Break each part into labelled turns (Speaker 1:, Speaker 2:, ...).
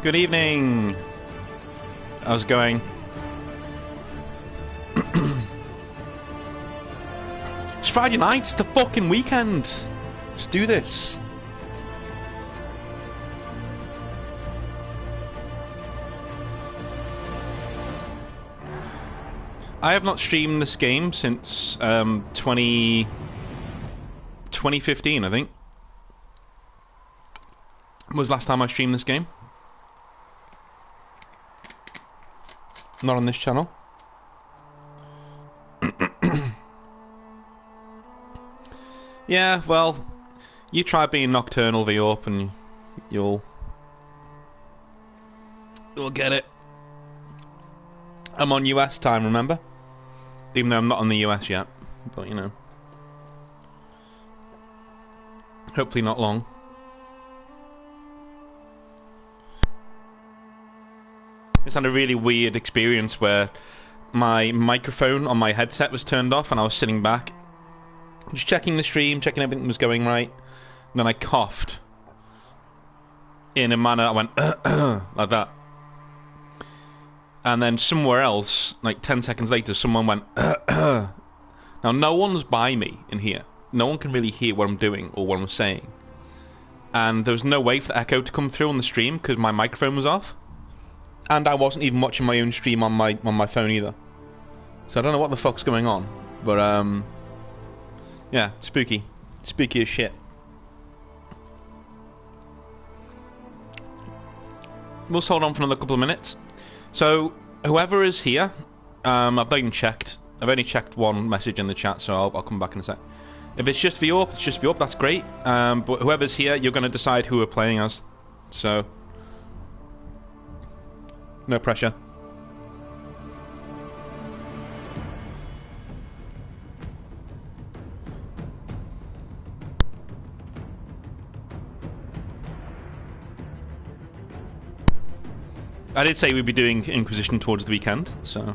Speaker 1: Good evening. How's it going? It's Friday night. It's the fucking weekend. Let's do this. I have not streamed this game since 2015, I think. Was the last time I streamed this game. Not on this channel. Yeah, well, you try being nocturnal VOP and you'll get it. I'm on US time, remember? Even though I'm not on the US yet, but you know. Hopefully not long. It's had a really weird experience where my microphone on my headset was turned off and I was sitting back just checking the stream, checking everything was going right. And then I coughed in a manner, I went like that. And then somewhere else, like 10 seconds later, someone went Now no one's by me in here. No one can really hear what I'm doing or what I'm saying. And there was no way for the echo to come through on the stream because my microphone was off. And I wasn't even watching my own stream on my phone either. So I don't know what the fuck's going on. But yeah, spooky. Spooky as shit. We'll hold on for another couple of minutes. So, whoever is here, I've not even checked. I've only checked one message in the chat, so I'll come back in a sec. If it's just VOP, it's just VOP, that's great. But whoever's here, you're going to decide who we're playing as. So, no pressure. I did say we'd be doing Inquisition towards the weekend, so...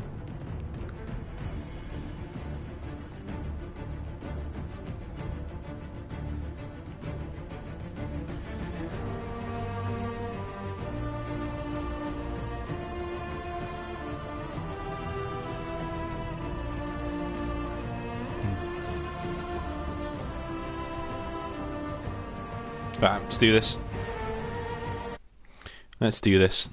Speaker 1: Right, let's do this. Let's do this.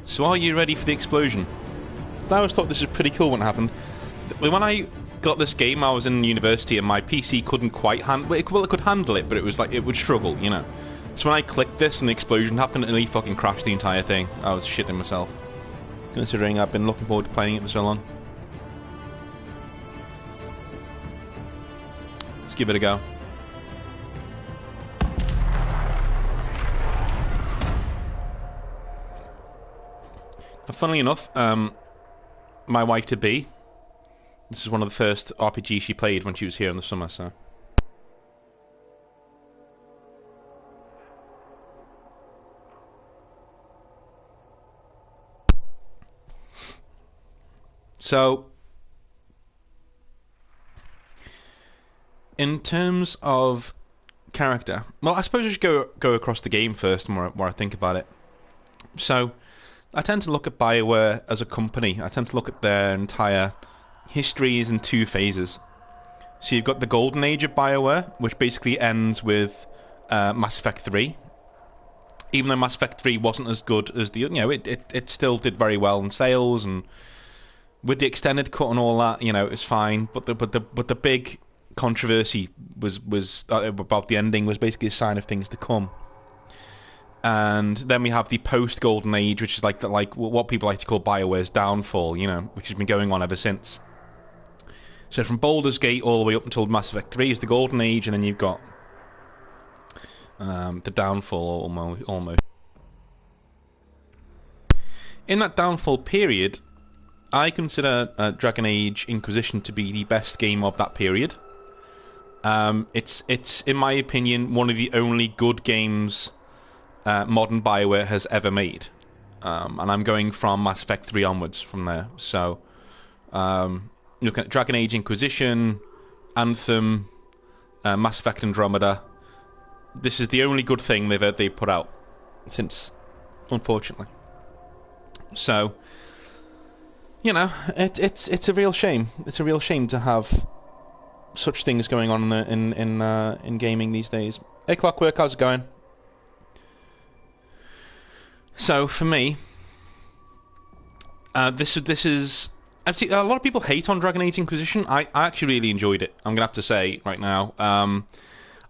Speaker 1: So are you ready for the explosion? I always thought this was pretty cool when it happened. When I got this game, I was in university and my PC couldn't quite handle it. Well, it could handle it, but it was like, it would struggle, you know. So when I clicked this and the explosion happened, it nearly fucking crashed the entire thing. I was shitting myself. Considering I've been looking forward to playing it for so long. Let's give it a go. Funnily enough, my wife-to-be, this is one of the first RPGs she played when she was here in the summer, so... So... in terms of character... Well, I suppose I should go across the game first, more I think about it. So... I tend to look at BioWare as a company. I tend to look at their entire histories in two phases. So you've got the golden age of BioWare, which basically ends with Mass Effect 3. Even though Mass Effect 3 wasn't as good as the... You know, it still did very well in sales, and with the extended cut and all that, you know, it's fine. But the big controversy was about the ending was basically a sign of things to come. And then we have the post-Golden Age, which is like what people like to call BioWare's downfall, you know, which has been going on ever since. So from Baldur's Gate all the way up until Mass Effect 3 is the Golden Age, and then you've got the downfall almost. In that downfall period, I consider Dragon Age Inquisition to be the best game of that period. It's in my opinion one of the only good games modern BioWare has ever made, and I'm going from Mass Effect 3 onwards from there. So, looking at Dragon Age Inquisition, Anthem, Mass Effect Andromeda. This is the only good thing they've put out since, unfortunately. So, you know, it's a real shame. It's a real shame to have such things going on in gaming these days. Hey, Clockwork, how's it going? So for me, this is. I've seen a lot of people hate on Dragon Age Inquisition. I actually really enjoyed it. I'm gonna have to say right now.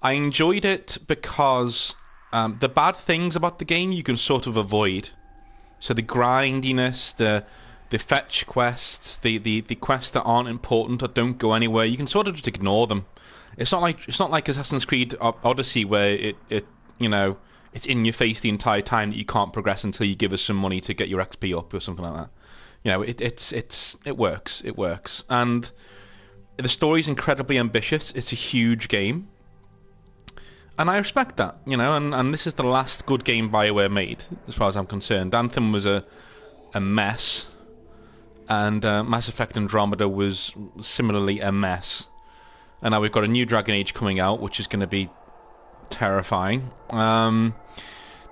Speaker 1: I enjoyed it because the bad things about the game you can sort of avoid. So the grindiness, the fetch quests, the quests that aren't important or don't go anywhere, you can sort of just ignore them. It's not like Assassin's Creed Odyssey where it you know, it's in your face the entire time that you can't progress until you give us some money to get your XP up or something like that. You know, it works, and the story's incredibly ambitious. It's a huge game, and I respect that. You know, and this is the last good game BioWare made, as far as I'm concerned. Anthem was a mess, and Mass Effect Andromeda was similarly a mess. And now we've got a new Dragon Age coming out, which is going to be terrifying,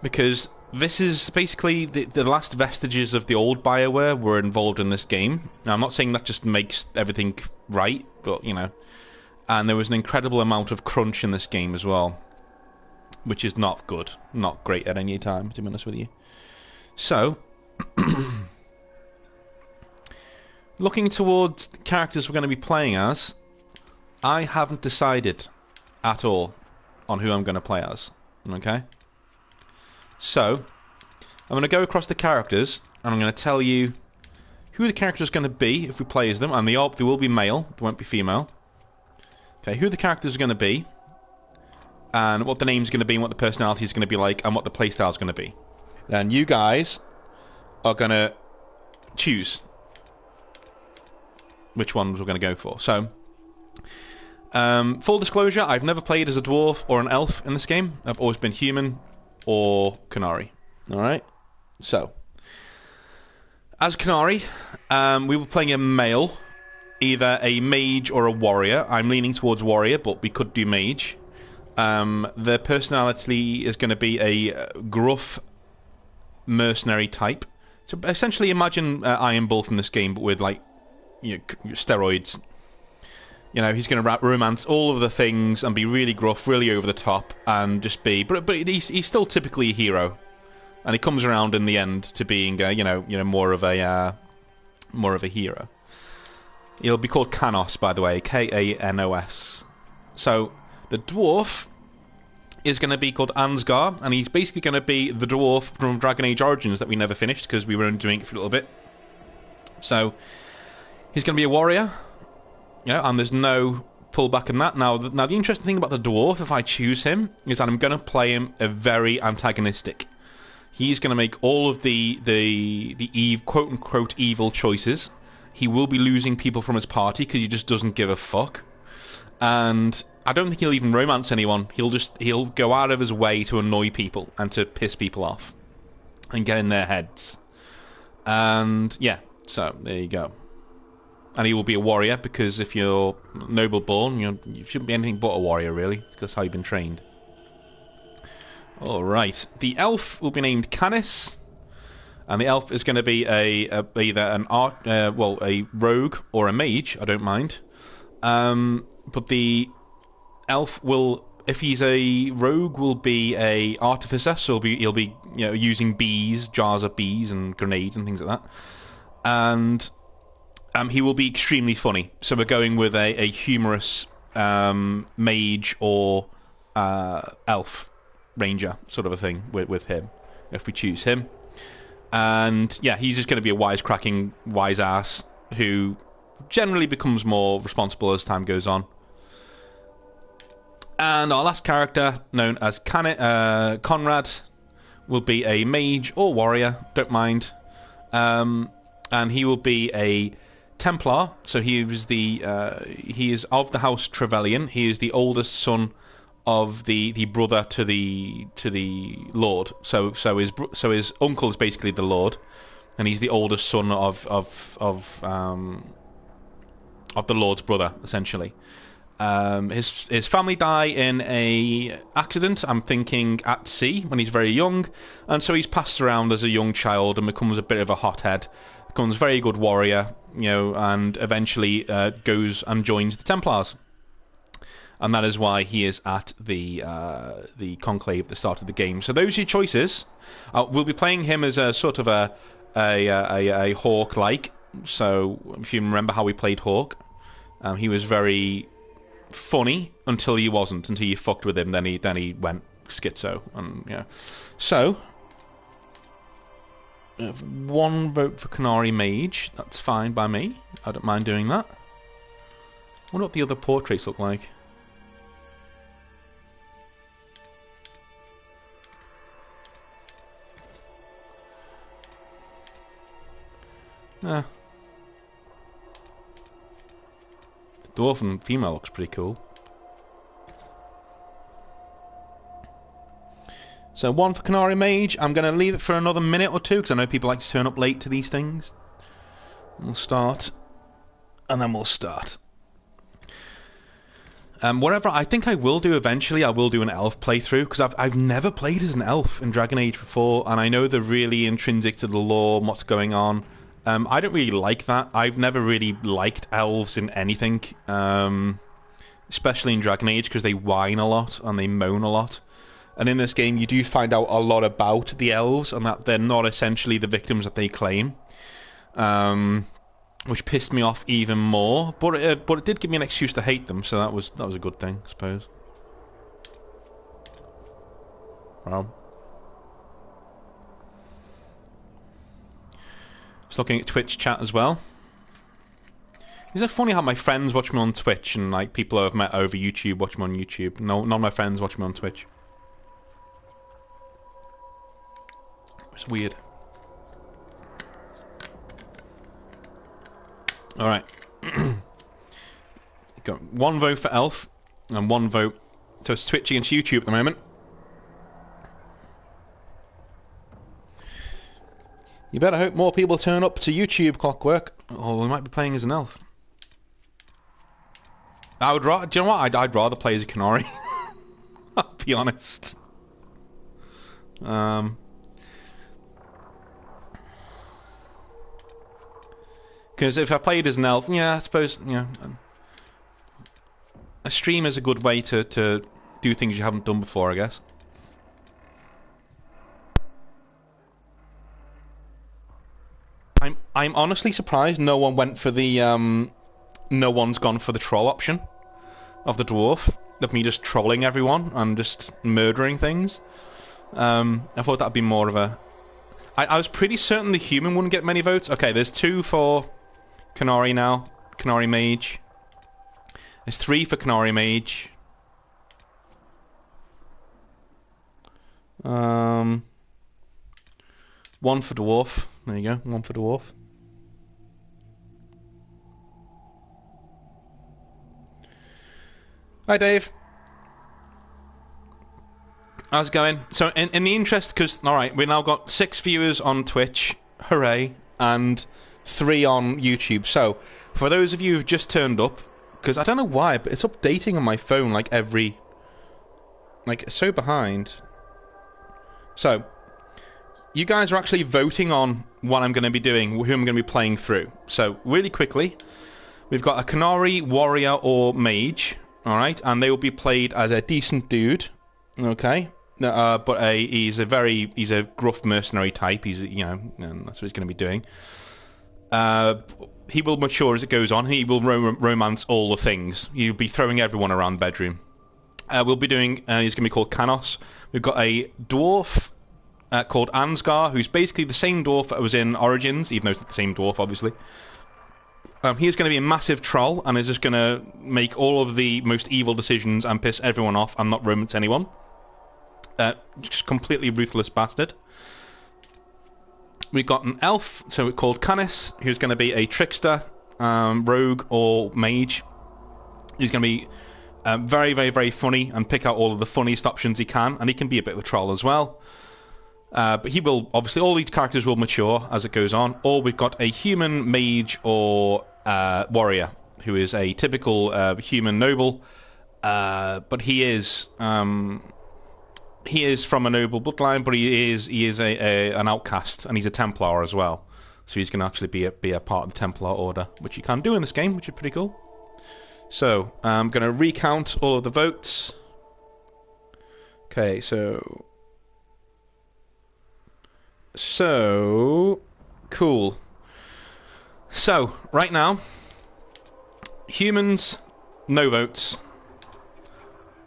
Speaker 1: because this is basically the last vestiges of the old BioWare were involved in this game. Now, I'm not saying that just makes everything right, but, you know. And there was an incredible amount of crunch in this game as well, which is not good. Not great at any time, to be honest with you. So, looking towards the characters we're going to be playing as, I haven't decided at all on who I'm going to play as. Okay? So, I'm going to go across the characters, and I'm going to tell you who the character is going to be if we play as them, and they will be male, they won't be female. Okay, who the characters are going to be, and what the name's going to be, and what the personality is going to be like, and what the playstyle is going to be. And you guys are going to choose which ones we're going to go for. So, full disclosure, I've never played as a dwarf or an elf in this game. I've always been human or Canary. Alright? So, as Canary, we were playing a male, either a mage or a warrior. I'm leaning towards warrior, but we could do mage. Their personality is going to be a gruff mercenary type. So essentially imagine Iron Bull from this game, but with, like, you know, steroids. You know, he's going to romance all of the things and be really gruff, really over the top, and just be... But he's still typically a hero. And he comes around in the end to being, you know, more of a hero. He'll be called Kanos, by the way, Kanos. So, the dwarf is going to be called Ansgar, and he's basically going to be the dwarf from Dragon Age Origins that we never finished, because we were only doing it for a little bit. So, he's going to be a warrior. Yeah, and there's no pullback in that. Now, the interesting thing about the dwarf, if I choose him, is that I'm going to play him a very antagonistic. He's going to make all of the quote-unquote evil choices. He will be losing people from his party because he just doesn't give a fuck. And I don't think he'll even romance anyone. He'll go out of his way to annoy people and to piss people off and get in their heads. And yeah, so there you go. And he will be a warrior, because if you're noble born, you shouldn't be anything but a warrior, really. That's how you've been trained. Alright. The elf will be named Canis. And the elf is going to be either a rogue or a mage. I don't mind. But the elf will, if he's a rogue, will be a artificer. So he'll be using bees, jars of bees and grenades and things like that. And he will be extremely funny. So we're going with a humorous mage or elf ranger sort of a thing with him, if we choose him. And yeah, he's just going to be a wisecracking wise ass who generally becomes more responsible as time goes on. And our last character, known as Conrad, will be a mage or warrior, don't mind. And he will be a Templar, so he is of the House Trevelyan. He is the oldest son of the brother to the Lord. So his uncle is basically the Lord, and he's the oldest son of the Lord's brother, essentially. His family die in a accident, I'm thinking at sea, when he's very young, and so he's passed around as a young child and becomes a bit of a hothead, becomes a very good warrior, and eventually goes and joins the Templars. And that is why he is at the conclave at the start of the game. So those are your choices. We'll be playing him as a sort of a Hawk-like. So if you remember how we played Hawk, he was very funny until he wasn't, until you fucked with him. Then he went schizo, and yeah. So 1 vote for Canary Mage. That's fine by me. I don't mind doing that. I wonder what the other portraits look like. The dwarf female looks pretty cool. So 1 for Canary Mage. I'm going to leave it for another minute or two because I know people like to turn up late to these things. We'll start, and then we'll start. Whatever, I think I will do eventually. I will do an elf playthrough because I've never played as an elf in Dragon Age before, and I know they're really intrinsic to the lore and what's going on. I don't really like that. I've never really liked elves in anything, especially in Dragon Age, because they whine a lot and they moan a lot. And in this game, you do find out a lot about the elves and that they're not essentially the victims that they claim, which pissed me off even more. But it did give me an excuse to hate them, so that was a good thing, I suppose. Wow. Just looking at Twitch chat as well. Is it funny how my friends watch me on Twitch and like people I've met over YouTube watch me on YouTube? No, none of my friends watch me on Twitch. It's weird. Alright. Got 1 vote for Elf and 1 vote. So it's Twitch against YouTube at the moment. You better hope more people turn up to YouTube, Clockwork, or we might be playing as an elf. I would rather. Do you know what? I'd rather play as a Canary. I'll be honest. Because if I played as an elf, yeah, I suppose a stream is a good way to do things you haven't done before, I guess. I'm honestly surprised no one went for the no one's gone for the troll option of the dwarf, of me just trolling everyone and just murdering things. I thought that'd be more of a. I was pretty certain the human wouldn't get many votes. Okay, there's 2 for Canary now, Canary Mage. There's 3 for Canary Mage. 1 for dwarf. There you go, 1 for dwarf. Hi, Dave. How's it going? So, in the interest, because, alright, we've now got 6 viewers on Twitch, hooray, and 3 on YouTube. So, for those of you who've just turned up, because I don't know why, but it's updating on my phone like every. Like, so behind. So, you guys are actually voting on what I'm going to be doing, who I'm going to be playing through. So, really quickly, we've got a Canary, Warrior, or Mage. Alright, and they will be played as a decent dude, okay? But he's a gruff mercenary type. He's, and that's what he's going to be doing. He will mature as it goes on. He will romance all the things. He'll be throwing everyone around the bedroom. We'll be doing. He's going to be called Canos. We've got a dwarf called Ansgar, who's basically the same dwarf that was in Origins, even though it's not the same dwarf, obviously. He is going to be a massive troll and is just going to make all of the most evil decisions and piss everyone off and not romance anyone. Just completely ruthless bastard. We've got an elf, so it's called Canis, who's going to be a trickster rogue or mage. He's going to be very, very, very funny and pick out all of the funniest options he can, and he can be a bit of a troll as well. But he will, obviously, all these characters will mature as it goes on. Or we've got a human mage or warrior, who is a typical human noble, but he is from a noble bloodline, but he is an outcast, and he's a Templar as well. So he's going to actually be a part of the Templar Order, which you can do in this game, which is pretty cool. So I'm going to recount all of the votes. Okay, so cool. So right now, humans, no votes.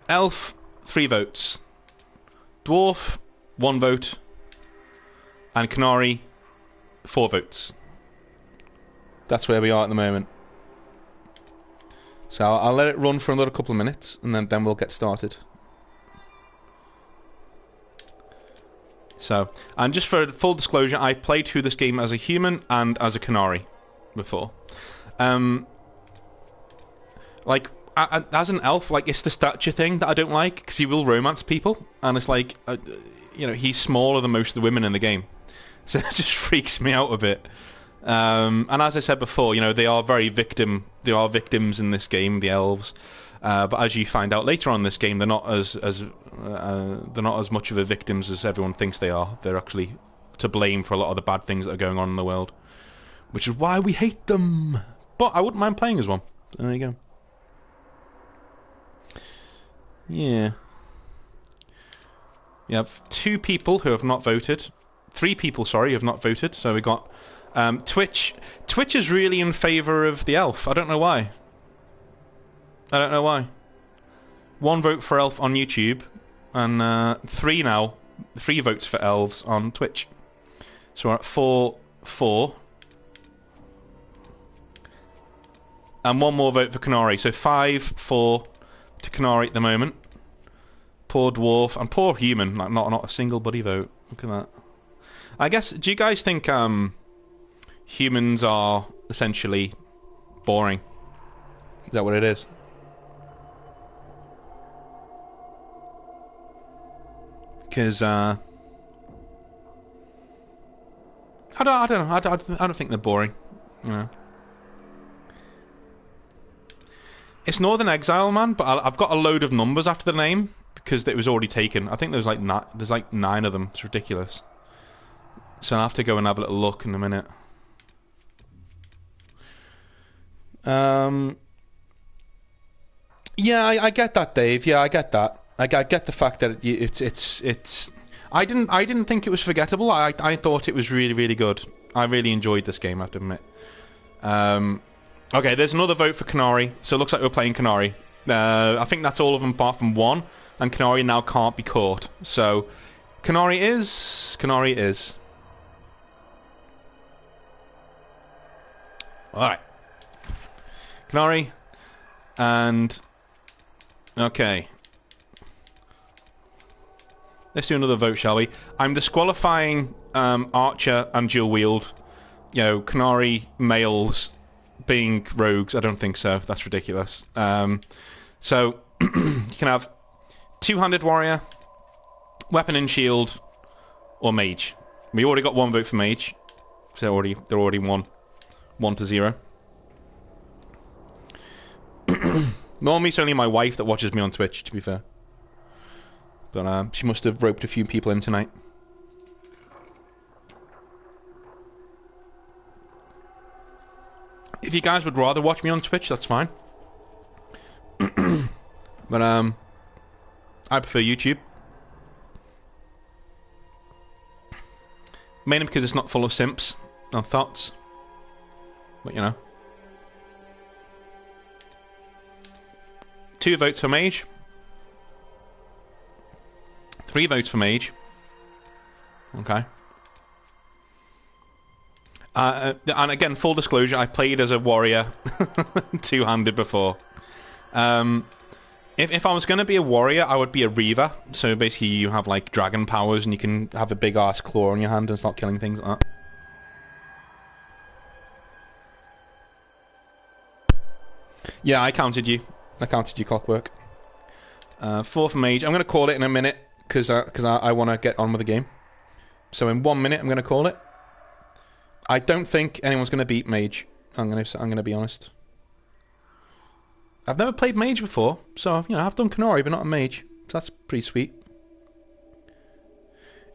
Speaker 1: Elf, 3 votes. Dwarf, 1 vote. And Canary, 4 votes. That's where we are at the moment. So I'll let it run for another couple of minutes, and then we'll get started. So, and just for full disclosure, I played through this game as a human and as a Canary before. Like, as an elf, like, it's the stature thing that I don't like, because he will romance people, and it's like, you know, he's smaller than most of the women in the game. So it just freaks me out a bit. And as I said before, you know, they are victims in this game, the elves. But as you find out later on in this game, they're not as much of a victims as everyone thinks they are. They're actually to blame for a lot of the bad things that are going on in the world, which is why we hate them. But I wouldn't mind playing as one. So there you go. Yeah. You have 2 people who have not voted. 3 people, sorry, who have not voted. So we got Twitch. Twitch is really in favour of the elf. I don't know why. 1 vote for elf on YouTube, and 3 now. 3 votes for elves on Twitch. So we're at 4. And 1 more vote for Canary. So 5-4 to Canary at the moment. Poor dwarf and poor human. Like not a single bloody vote. Look at that. I guess. Do you guys think humans are essentially boring? Is that what it is? Because I don't know. I don't think they're boring. You know. It's Northern Exile, man. But I've got a load of numbers after the name because it was already taken. I think there's like 9 of them. It's ridiculous. So I'll have to go and have a little look in a minute. Yeah, I get that, Dave. Yeah, I get that. I get the fact that it's. I didn't think it was forgettable. I thought it was really, really good. I really enjoyed this game, I have to admit. Okay, there's another vote for Canary. So it looks like we're playing Canary. I think that's all of them apart from 1, and Canary now can't be caught. So Canary is. All right. Canary, and okay. Let's do another vote, shall we? I'm disqualifying Archer and Dual Wield. You know, Canary males being rogues. I don't think so. That's ridiculous. So you can have 2-handed warrior, weapon and shield, or mage. We already got 1 vote for mage, so they're already 1-0. Normally it's only my wife that watches me on Twitch, to be fair. But she must have roped a few people in tonight. If you guys would rather watch me on Twitch, that's fine. But I prefer YouTube. Mainly because it's not full of simps and thoughts. But you know. 2 votes for mage. 3 votes for mage. Okay. And again, full disclosure, I played as a warrior 2-handed before. If I was going to be a warrior, I would be a reaver. So basically you have like dragon powers and you can have a big ass claw on your hand and start killing things like that. Yeah, I counted you. I counted you, Clockwork. 4 for Mage. I'm going to call it in a minute, because I want to get on with the game. So in 1 minute, I'm going to call it. I don't think anyone's going to beat Mage. I'm going to be honest. I've never played Mage before, so, you know, I've done Canary, but not a Mage. So that's pretty sweet.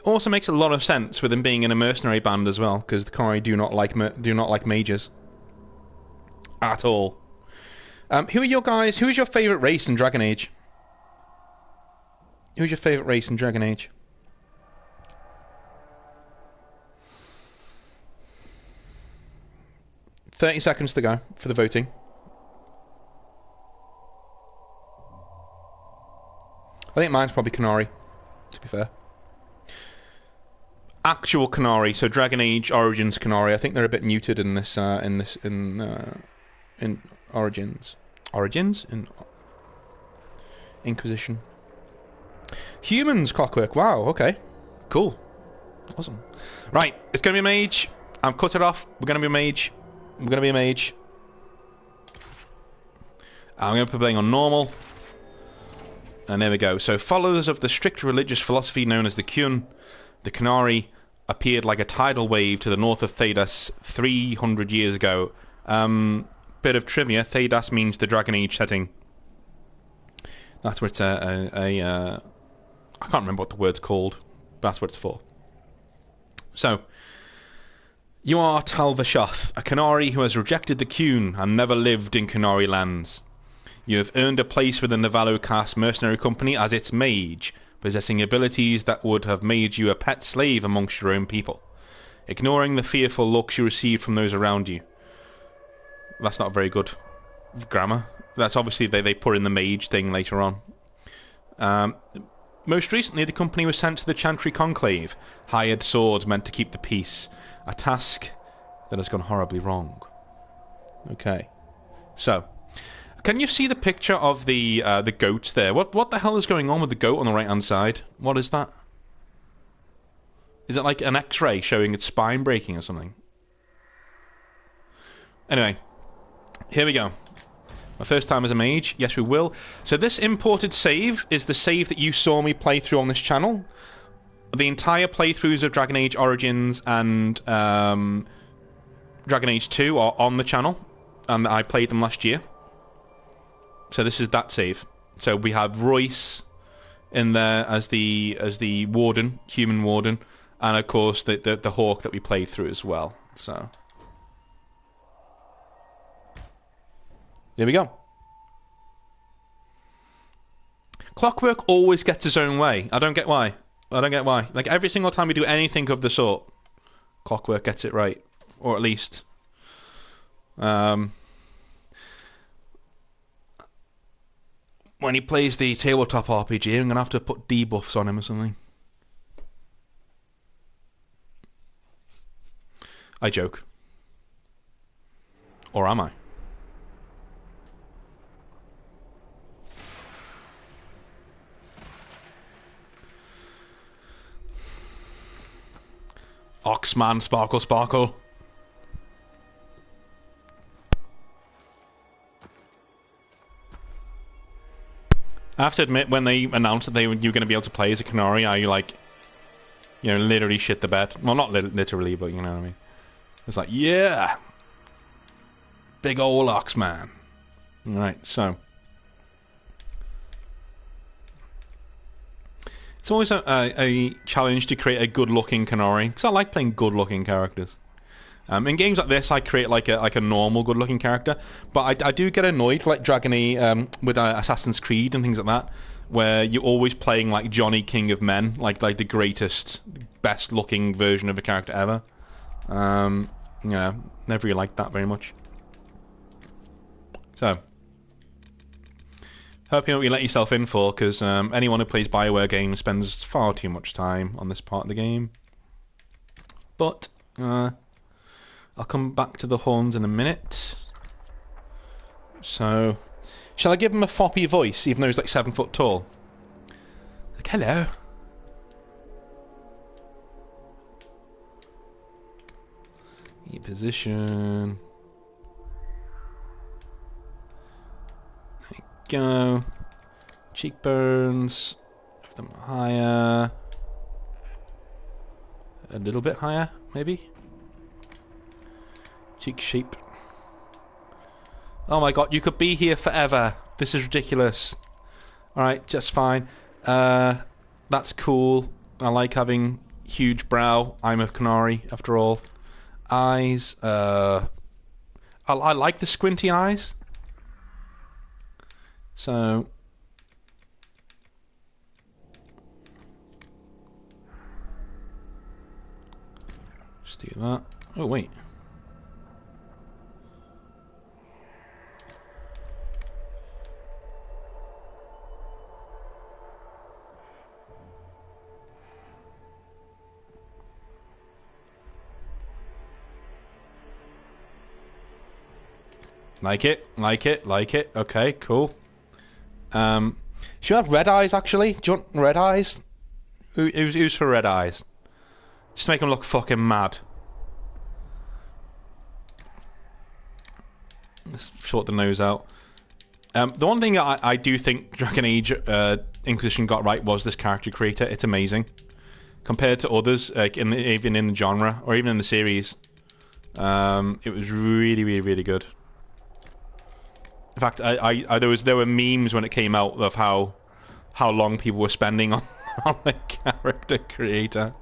Speaker 1: Also makes a lot of sense with him being in a mercenary band as well, because the Canary do not like mages. At all. Who are your guys? Who is your favourite race in Dragon Age? Who's your favourite race in Dragon Age? $30 seconds to go for the voting. I think mine's probably Canary, to be fair. Actual Canary, so Dragon Age Origins Canary. I think they're a bit muted in this. In Origins. Origins in Inquisition. Humans, Clockwork. Wow. Okay. Cool. Awesome. Right. It's gonna be a mage. I've cut it off. We're gonna be a mage. We're gonna be a mage. I'm gonna be playing on normal. And there we go. So, followers of the strict religious philosophy known as the Kyun, the Canary appeared like a tidal wave to the north of Thedas 300 years ago. Bit of trivia: Thedas means the Dragon Age setting. That's what it's I can't remember what the word's called. But that's what it's for. So, you are Talvashoth, a Canary who has rejected the Kyun and never lived in Canary lands. You have earned a place within the Valocast mercenary company as its mage, possessing abilities that would have made you a pet slave amongst your own people, ignoring the fearful looks you received from those around you. That's not very good grammar. That's obviously they put in the mage thing later on. Most recently, the company was sent to the Chantry Conclave, hired swords meant to keep the peace, a task that has gone horribly wrong. Okay, so can you see the picture of the goats there? What the hell is going on with the goat on the right hand side? What is that? Is it like an X-ray showing its spine breaking or something? Anyway, here we go. My first time as a mage. Yes, we will. So this imported save is the save that you saw me play through on this channel. The entire playthroughs of Dragon Age Origins and Dragon Age 2 are on the channel, and I played them last year. So this is that save. So we have Royce in there as the warden, human warden, and of course the hawk that we played through as well. So here we go. Clockwork always gets his own way. I don't get why. I don't get why. Like every single time we do anything of the sort, Clockwork gets it right, or at least. When he plays the tabletop RPG, I'm gonna have to put debuffs on him or something. I joke. Or am I? Oxman, sparkle, sparkle. I have to admit, when they announced that you were going to be able to play as a Canary, I literally shit the bed. Well, not literally, but you know what I mean. It's like, yeah, big ol' Oxman. Right, so it's always a challenge to create a good-looking Canary, because I like playing good-looking characters. In games like this, I create like a normal good-looking character, but I do get annoyed like Dragony with Assassin's Creed and things like that, where you're always playing like Johnny King of Men, like the greatest, best-looking version of a character ever. Yeah, never really liked that very much. So, hope you know what you let yourself in for, because anyone who plays BioWare games spends far too much time on this part of the game. But I'll come back to the horns in a minute. So, shall I give him a floppy voice, even though he's like 7 foot tall? Like, hello. Position. go. Cheekbones. Have them higher. A little bit higher, maybe. Cheek shape. Oh my god, you could be here forever. This is ridiculous. Alright, just fine. That's cool. I like having huge brow. I'm a Canary, after all. Eyes. I like the squinty eyes. So... just do that. Oh, wait. Like it, like it, like it. Okay, cool. Should you have red eyes, actually? Do you want red eyes? Who's for red eyes? Just make them look fucking mad. Let's sort the nose out. The one thing I do think Dragon Age Inquisition got right was this character creator. It's amazing. Compared to others, like even in the genre, or even in the series. It was really, really, really good. In fact, there were memes when it came out of how long people were spending on the character creator.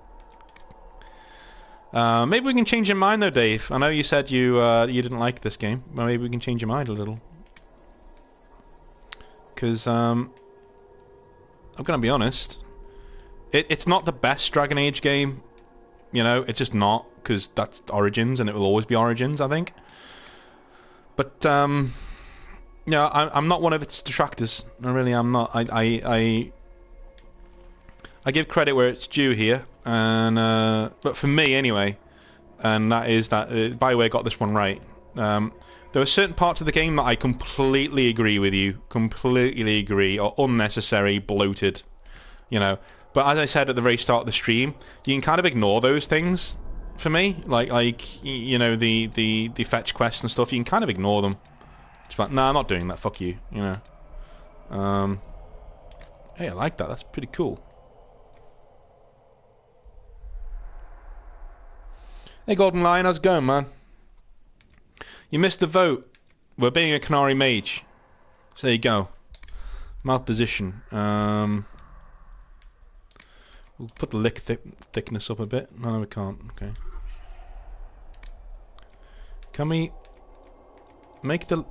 Speaker 1: Maybe we can change your mind though, Dave. I know you said you didn't like this game. Well, maybe we can change your mind a little. Because I'm gonna be honest, it's not the best Dragon Age game. You know, it's just not, because that's Origins and it will always be Origins, I think. But yeah, I'm not one of its detractors. I really am not. I give credit where it's due here, and but for me anyway, and that is that BioWare got this one right. There are certain parts of the game that I completely agree with you, completely agree, are unnecessary, bloated, you know. But as I said at the very start of the stream, you can kind of ignore those things. For me, like you know, the fetch quests and stuff, you can kind of ignore them. It's like, nah, I'm not doing that. Fuck you, you know. Hey, I like that. That's pretty cool. Hey, Golden Lion, how's it going, man? You missed the vote. We're being a Canary mage. So there you go. Mouth position. We'll put the lick thickness up a bit. No, we can't. Okay. Can we make the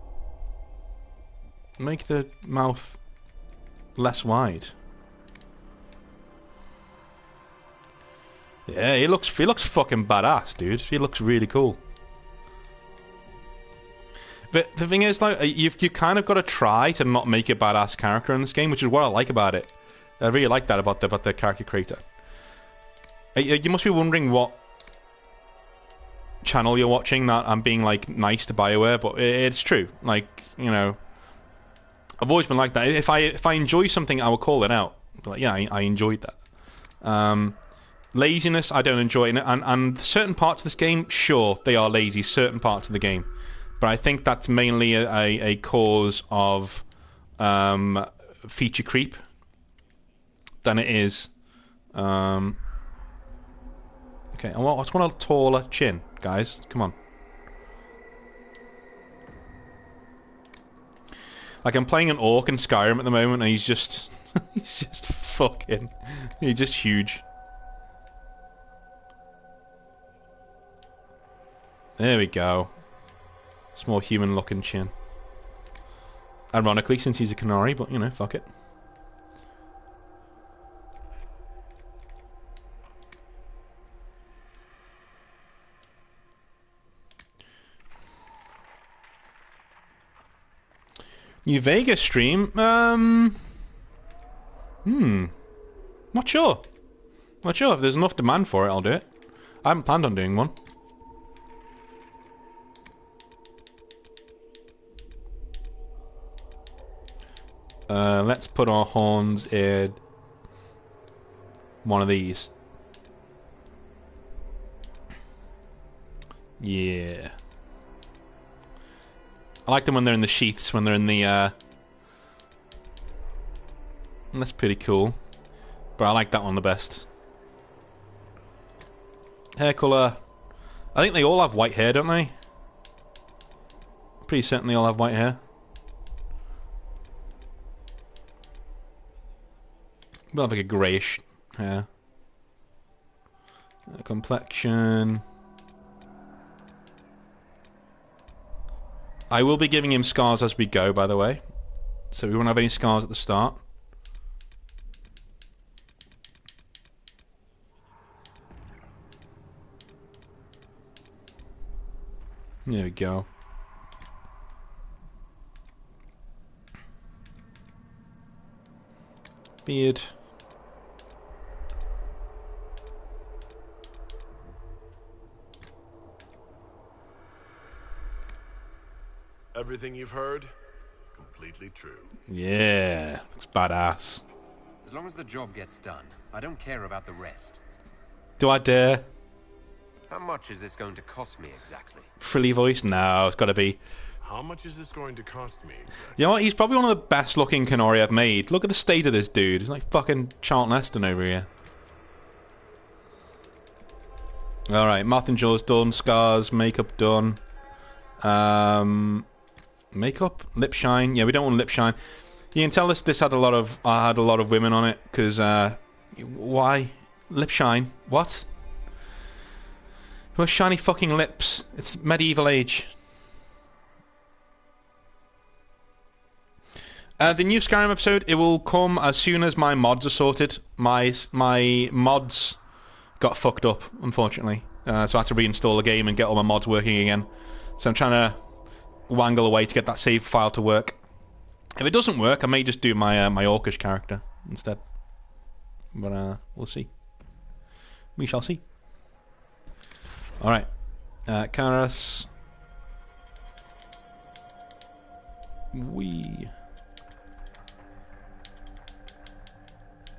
Speaker 1: mouth less wide? Yeah, he looks fucking badass, dude. He looks really cool. But the thing is, like, you've kind of got to try to not make a badass character in this game, which is what I like about it. I really like that about the character creator. You must be wondering what channel you're watching, that I'm being like nice to BioWare, but it's true. Like, you know, I've always been like that. If I enjoy something, I will call it out. But yeah, I enjoyed that. Laziness, I don't enjoy it, and certain parts of this game, sure, they are lazy. Certain parts of the game, but I think that's mainly a cause of feature creep than it is. Okay, I just want a taller chin, guys. Come on. Like, I'm playing an orc in Skyrim at the moment, and he's just he's just fucking, he's just huge. There we go. It's more human-looking chin. Ironically, since he's a Canary, but, you know, fuck it. New Vegas stream? Not sure. Not sure. If there's enough demand for it, I'll do it. I haven't planned on doing one. Let's put our horns in one of these. Yeah. I like them when they're in the sheaths, when they're in the That's pretty cool. But I like that one the best. Hair colour. I think they all have white hair, don't they? Pretty certain they all have white hair. They'll have like a greyish hair. Complexion. I will be giving him scars as we go, by the way. So we won't have any scars at the start. There we go. Beard.
Speaker 2: Everything you've heard, completely true.
Speaker 1: Yeah, looks badass.
Speaker 3: As long as the job gets done, I don't care about the rest.
Speaker 1: Do I dare?
Speaker 3: How much is this going to cost me exactly?
Speaker 1: Frilly voice? No, it's got to be.
Speaker 2: How much is this going to cost me exactly?
Speaker 1: You know what? He's probably one of the best looking Kenori I've made. Look at the state of this dude. He's like fucking Charlton Heston over here. Alright, mouth and jaws done. Scars, makeup done. Makeup? Lip shine? Yeah, we don't want lip shine. You can tell this had a lot of women on it, because, why? Lip shine? What? Who has shiny fucking lips? It's medieval age. The new Skyrim episode, it will come as soon as my mods are sorted. My mods got fucked up, unfortunately. So I had to reinstall the game and get all my mods working again. So I'm trying to wangle away to get that save file to work. If it doesn't work, I may just do my my Orcish character instead. But we'll see. We shall see. Alright. Karas.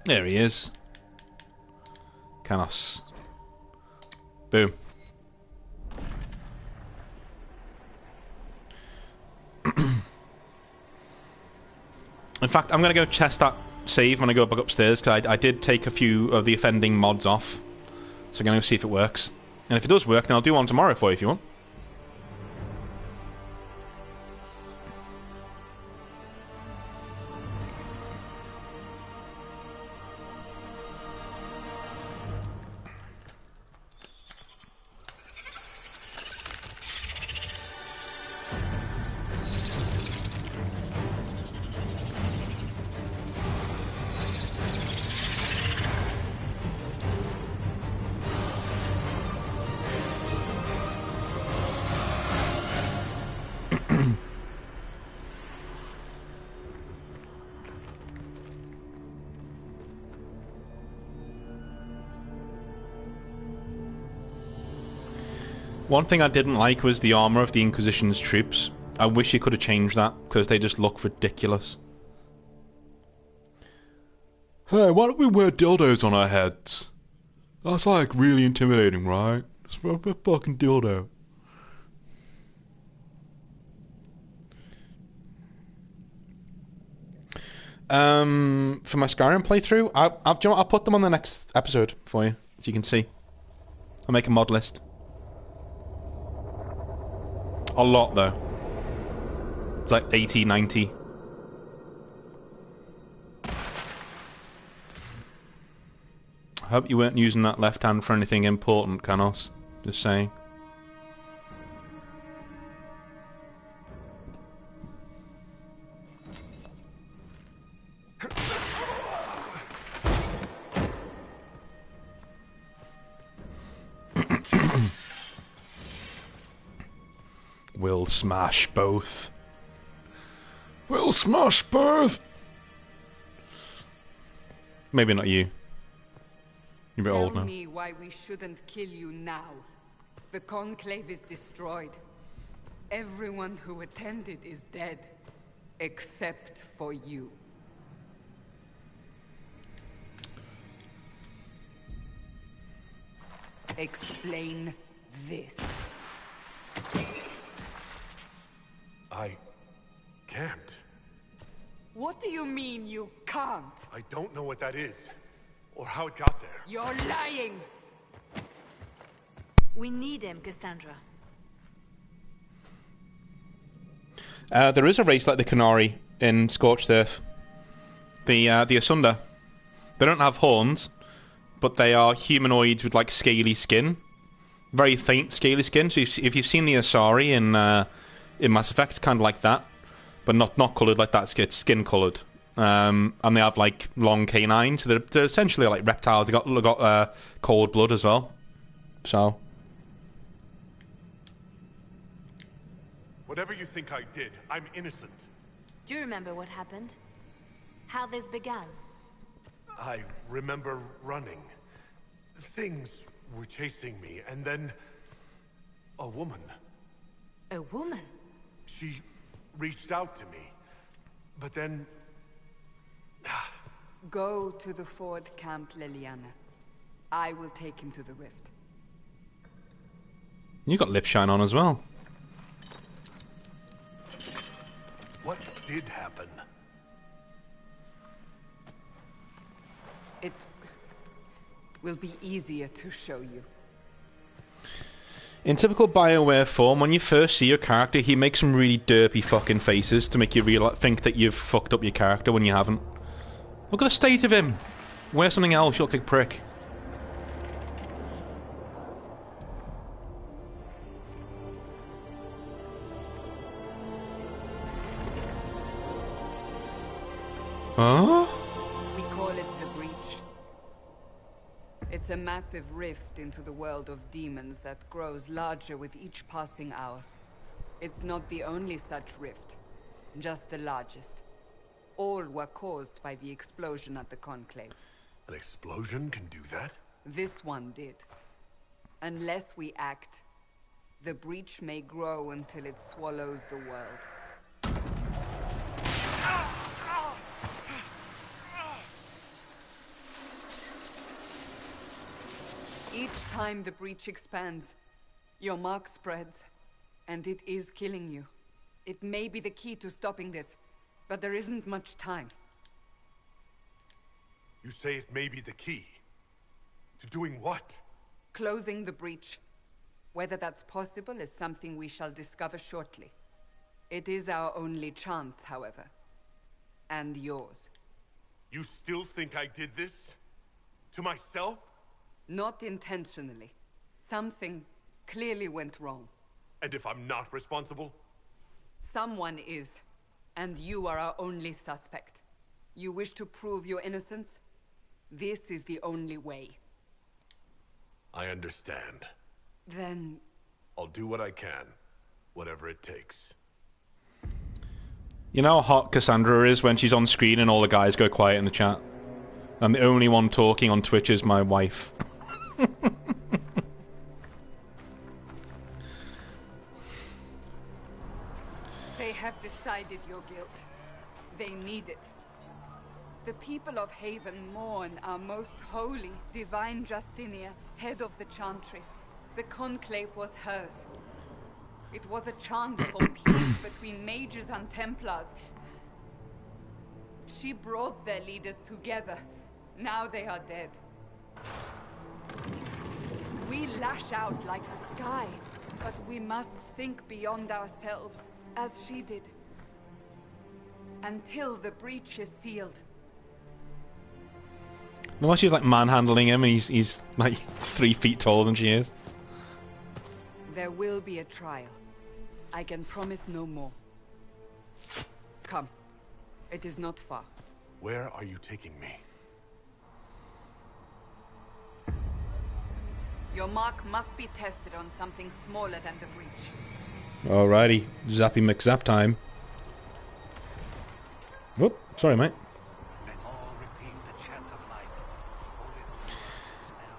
Speaker 1: There he is. Canos. Boom. In fact, I'm going to go test that save when I go back upstairs, because I did take a few of the offending mods off. So I'm going to see if it works. And if it does work, then I'll do one tomorrow for you if you want. One thing I didn't like was the armor of the Inquisition's troops. I wish you could have changed that, because they just look ridiculous. Hey, why don't we wear dildos on our heads? That's like really intimidating, right? It's a fucking dildo. For my Skyrim playthrough, I'll put them on the next episode for you, so you can see. I'll make a mod list. A lot, though. It's like 80, 90. I hope you weren't using that left hand for anything important, Canos. Just saying. We'll smash both. We'll smash both! Maybe not you. You're a bit old now.
Speaker 4: Tell me why we shouldn't kill you now. The Conclave is destroyed. Everyone who attended is dead. Except for you. Explain this.
Speaker 2: I can't.
Speaker 4: What do you mean you can't?
Speaker 2: I don't know what that is, or how it got there.
Speaker 4: You're lying!
Speaker 5: We need him, Cassandra.
Speaker 1: There is a race like the Canary in Scorched Earth. The Asunder. They don't have horns, but they are humanoids with like scaly skin. Very faint scaly skin. So if you've seen the Asari in Mass Effect, it's kind of like that. But not coloured like that, it's skin coloured. And they have like long canines. So they're essentially like reptiles. They got cold blood as well. So
Speaker 2: Whatever you think I did, I'm innocent.
Speaker 5: Do you remember what happened? How this began?
Speaker 2: I remember running. Things were chasing me, and then a woman.
Speaker 5: A woman?
Speaker 2: She reached out to me, but then
Speaker 4: Go to the Ford Camp, Leliana. I will take him to the rift.
Speaker 1: you got lip shine on as well.
Speaker 2: what did happen?
Speaker 4: It will be easier to show you.
Speaker 1: In typical BioWare form, when you first see your character, he makes some really derpy fucking faces to make you think that you've fucked up your character when you haven't. Look at the state of him. Wear something else, you look like a prick. Huh?
Speaker 4: We call it the Breach. It's a massive rift into the world of demons that grows larger with each passing hour. It's not the only such rift, just the largest. All were caused by the explosion at the Conclave.
Speaker 2: An explosion can do that?
Speaker 4: This one did. Unless we act, the Breach may grow until it swallows the world. Each time the Breach expands, your mark spreads, and it is killing you. It may be the key to stopping this, but there isn't much time.
Speaker 2: You say it may be the key. To doing what?
Speaker 4: Closing the Breach. Whether that's possible is something we shall discover shortly. It is our only chance, however. And yours.
Speaker 2: You still think I did this? To myself?
Speaker 4: Not intentionally. Something clearly went wrong.
Speaker 2: And if I'm not responsible?
Speaker 4: Someone is. And you are our only suspect. You wish to prove your innocence? This is the only way.
Speaker 2: I understand.
Speaker 4: Then...
Speaker 2: I'll do what I can. Whatever it takes.
Speaker 1: You know how hot Cassandra is when she's on screen and all the guys go quiet in the chat? And the only one talking on Twitch is my wife.
Speaker 4: They have decided your guilt. They need it. The people of Haven mourn our most holy, divine Justinia, head of the Chantry. The Conclave was hers. It was a chance for peace between mages and Templars. She brought their leaders together. Now they are dead. We lash out like the sky, but we must think beyond ourselves, as she did. Until the breach is sealed.
Speaker 1: No, she's like manhandling him and he's like 3 feet taller than she is.
Speaker 4: There will be a trial. I can promise no more. Come. It is not far.
Speaker 2: Where are you taking me?
Speaker 4: Your mark must be tested on something smaller than the breach.
Speaker 1: Alrighty, Zappy McZap time. Whoop, sorry mate.
Speaker 3: Let all repeat the chant of light.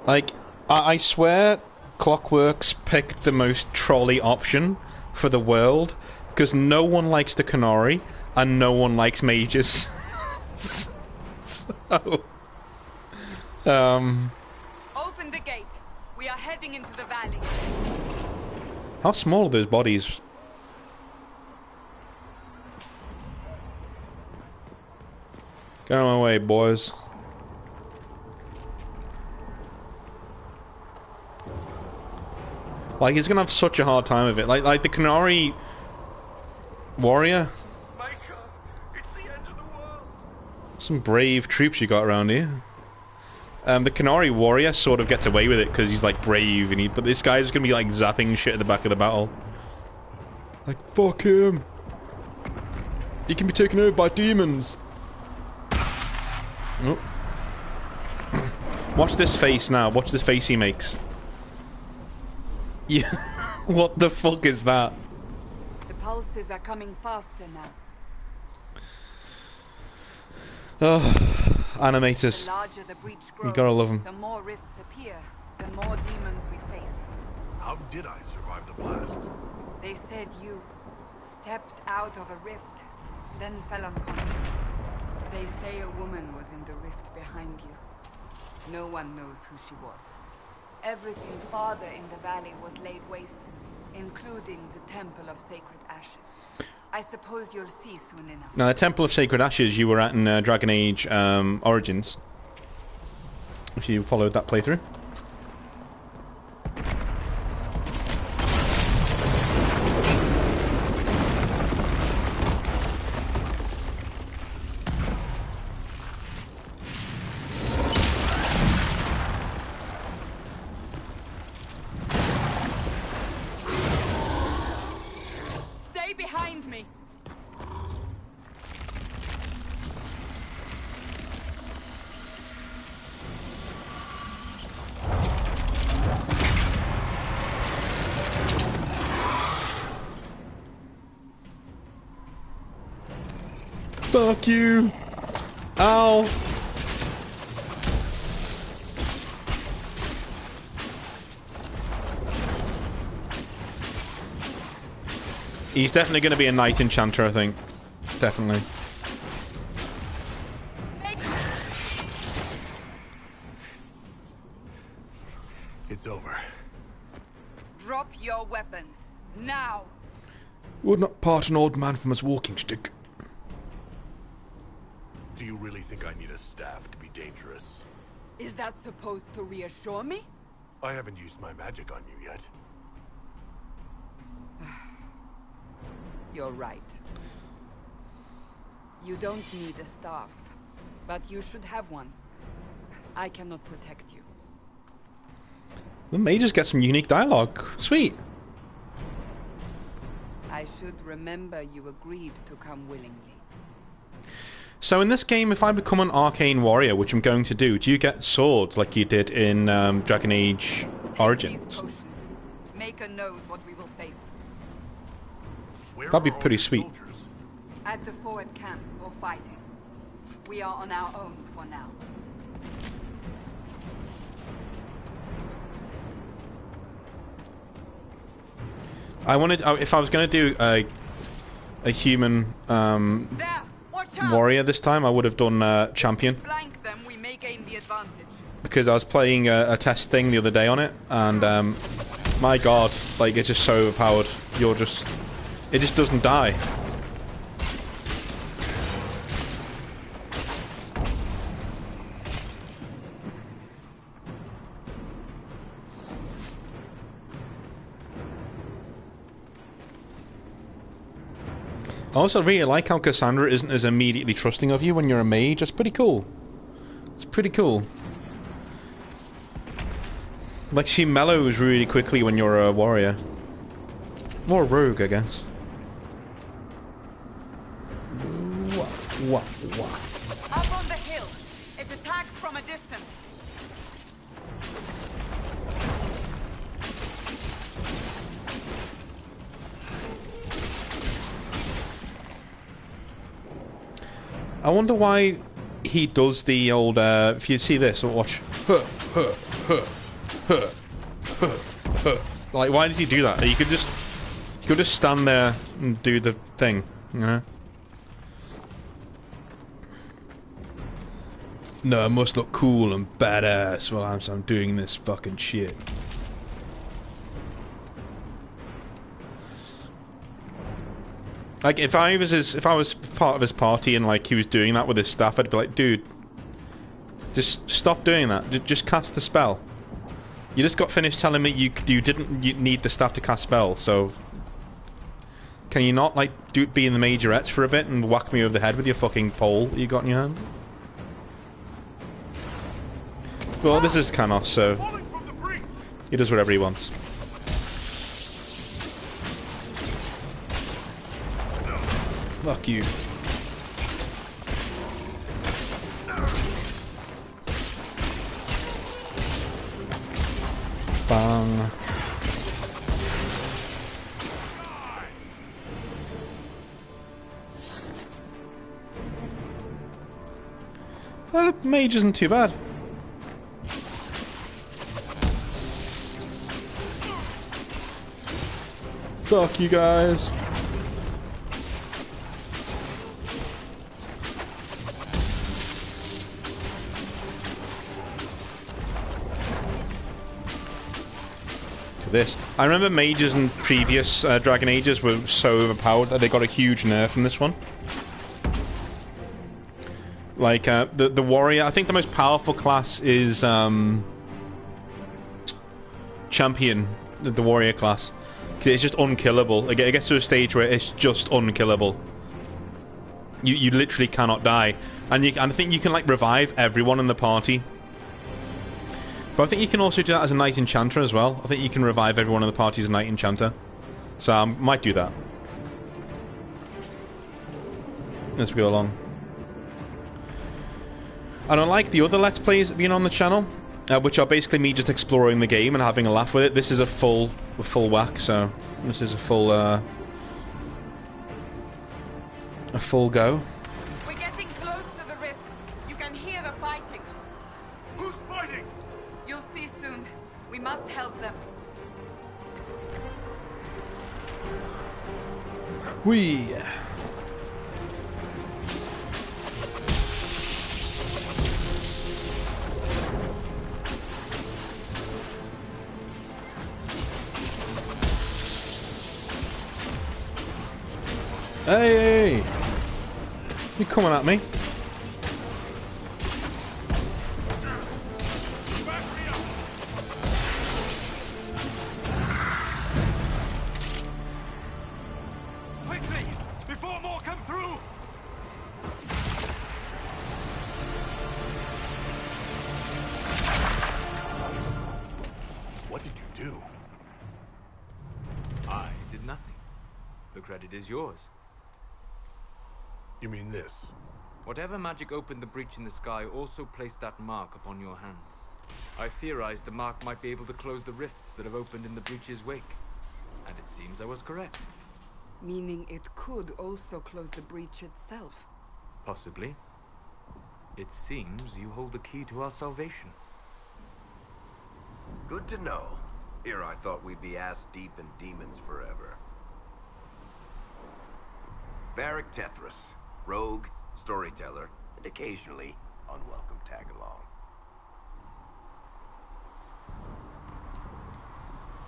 Speaker 1: Like, I swear Clockworks picked the most trolley option for the world, because no one likes the Canary, and no one likes mages. So...
Speaker 4: Open the gate. We are heading into the valley.
Speaker 1: How small are those bodies? Get out of my way, boys. Like, he's gonna have such a hard time of it. Like the Canary warrior.
Speaker 2: Micah, it's the end of the world.
Speaker 1: Some brave troops you got around here. The Canary warrior sort of gets away with it because he's like brave, but this guy's gonna be like zapping shit at the back of the battle. Like, fuck him. He can be taken over by demons. Oh. Watch this face now. Watch this face he makes. Yeah. What the fuck is that?
Speaker 4: The pulses are coming faster now.
Speaker 1: Oh, animators.
Speaker 4: The larger the breach grows,
Speaker 1: You gotta love them.
Speaker 4: the more rifts appear, the more demons we face.
Speaker 2: How did I survive the blast?
Speaker 4: They said you stepped out of a rift, then fell unconscious. They say a woman was in the rift behind you. No one knows who she was. Everything farther in the valley was laid waste, including the Temple of Sacred Ashes. I suppose you'll see soon enough.
Speaker 1: Now, the Temple of Sacred Ashes you were at in Dragon Age Origins. If you followed that playthrough.
Speaker 4: Stay behind me!
Speaker 1: Fuck you! Ow! He's definitely going to be a Knight Enchanter, I think. Definitely.
Speaker 2: It's over.
Speaker 4: Drop your weapon. Now!
Speaker 1: Would not part an old man from his walking stick.
Speaker 2: Do you really think I need a staff to be dangerous?
Speaker 4: Is that supposed to reassure me?
Speaker 2: I haven't used my magic on you yet.
Speaker 4: You're right. You don't need a staff, but you should have one. I cannot protect you.
Speaker 1: The mages get some unique dialogue. Sweet.
Speaker 4: I should remember you agreed to come willingly.
Speaker 1: So in this game, if I become an arcane warrior, which I'm going to do you get swords like you did in Dragon Age Origins?
Speaker 4: Take these potions. Maker knows what we will face.
Speaker 2: Where
Speaker 1: That'd be
Speaker 2: are all
Speaker 1: pretty
Speaker 2: your
Speaker 1: sweet.
Speaker 2: soldiers?
Speaker 4: At the forward camp or fighting. We are on our own for now.
Speaker 1: I wanted, if I was going to do a human
Speaker 4: There! Watch out!
Speaker 1: warrior this time, I would have done champion.
Speaker 4: Flank them, we may gain the advantage.
Speaker 1: Because I was playing a test thing the other day on it, and my god, like, it's just so overpowered. It just doesn't die. I also really like how Cassandra isn't as immediately trusting of you when you're a mage. That's pretty cool. It's pretty cool. Like, she mellows really quickly when you're a warrior. Or a rogue, I guess. Wah.
Speaker 4: Up on the hill. It attacks from a distance.
Speaker 1: I wonder why he does the old, if you see this, watch. Like, why does he do that? You could just stand there and do the thing, you know? No, I must look cool and badass while I'm doing this fucking shit. Like, if I was part of his party and like he was doing that with his staff, I'd be like, dude, just stop doing that. Just cast the spell. You just got finished telling me you didn't need the staff to cast spells, so can you not like be in the majorettes for a bit and whack me over the head with your fucking pole that you got in your hand? Well, this is Canos, so he does whatever he wants. Fuck you. Bang. Mage isn't too bad. Fuck you guys. This. I remember mages in previous Dragon Ages were so overpowered that they got a huge nerf in this one. Like, the warrior, I think the most powerful class is, champion, the warrior class. 'Cause it's just unkillable. It gets to a stage where it's just unkillable. You literally cannot die. And I think you can, like, revive everyone in the party. But I think you can also do that as a Knight Enchanter as well. I think you can revive everyone in the party as a Knight Enchanter. So I might do that. As we go along. And unlike the other Let's Plays that have been on the channel, which are basically me just exploring the game and having a laugh with it, this is a full whack, so this is a full go.
Speaker 4: We're getting close to the rift. You can hear the fighting.
Speaker 2: Who's fighting?
Speaker 4: You'll see soon. We must help them.
Speaker 1: Whee! Hey! You coming at me?
Speaker 2: Quickly! Before more come through! What did you do?
Speaker 3: I did nothing. The credit is yours.
Speaker 2: You mean this?
Speaker 3: Whatever magic opened the breach in the sky also placed that mark upon your hand. I theorized the mark might be able to close the rifts that have opened in the breach's wake. And it seems I was correct.
Speaker 4: Meaning it could also close the breach itself.
Speaker 3: Possibly. It seems you hold the key to our salvation.
Speaker 6: Good to know. Here I thought we'd be ass-deep in demons forever. Varric Tethras, rogue, storyteller, and occasionally unwelcome tag-along.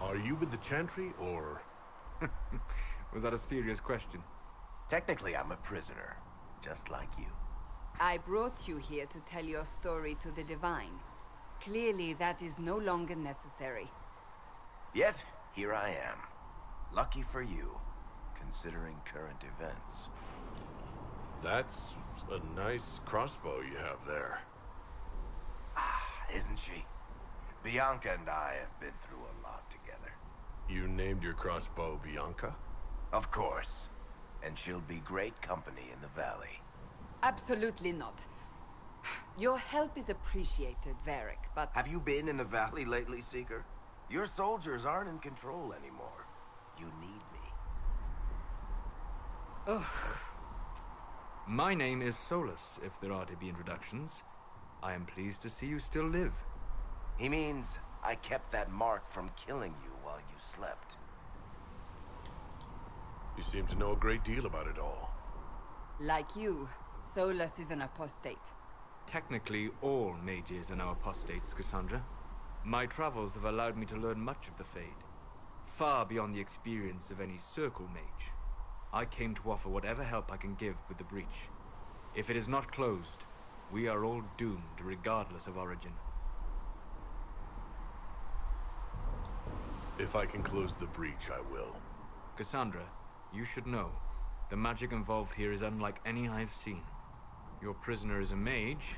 Speaker 2: Are you with the Chantry, or...?
Speaker 3: Was that a serious question?
Speaker 6: Technically, I'm a prisoner, just like you.
Speaker 4: I brought you here to tell your story to the Divine. Clearly, that is no longer necessary.
Speaker 6: Yet, here I am. Lucky for you, considering current events.
Speaker 2: That's a nice crossbow you have there.
Speaker 6: Ah, isn't she? Bianca and I have been through a lot together.
Speaker 2: You named your crossbow Bianca?
Speaker 6: Of course. And she'll be great company in the valley.
Speaker 4: Absolutely not. Your help is appreciated, Varric, but...
Speaker 6: Have you been in the valley lately, Seeker? Your soldiers aren't in control anymore. You need me.
Speaker 4: Ugh.
Speaker 3: My name is Solus, if there are to be introductions. I am pleased to see you still live.
Speaker 6: He means I kept that mark from killing you while you slept.
Speaker 2: You seem to know a great deal about it all.
Speaker 4: Like you, Solus is an apostate.
Speaker 3: Technically, all mages are now apostates, Cassandra. My travels have allowed me to learn much of the Fade, far beyond the experience of any circle mage. I came to offer whatever help I can give with the breach. If it is not closed, we are all doomed regardless of origin.
Speaker 2: If I can close the breach, I will.
Speaker 3: Cassandra, you should know. The magic involved here is unlike any I've seen. Your prisoner is a mage,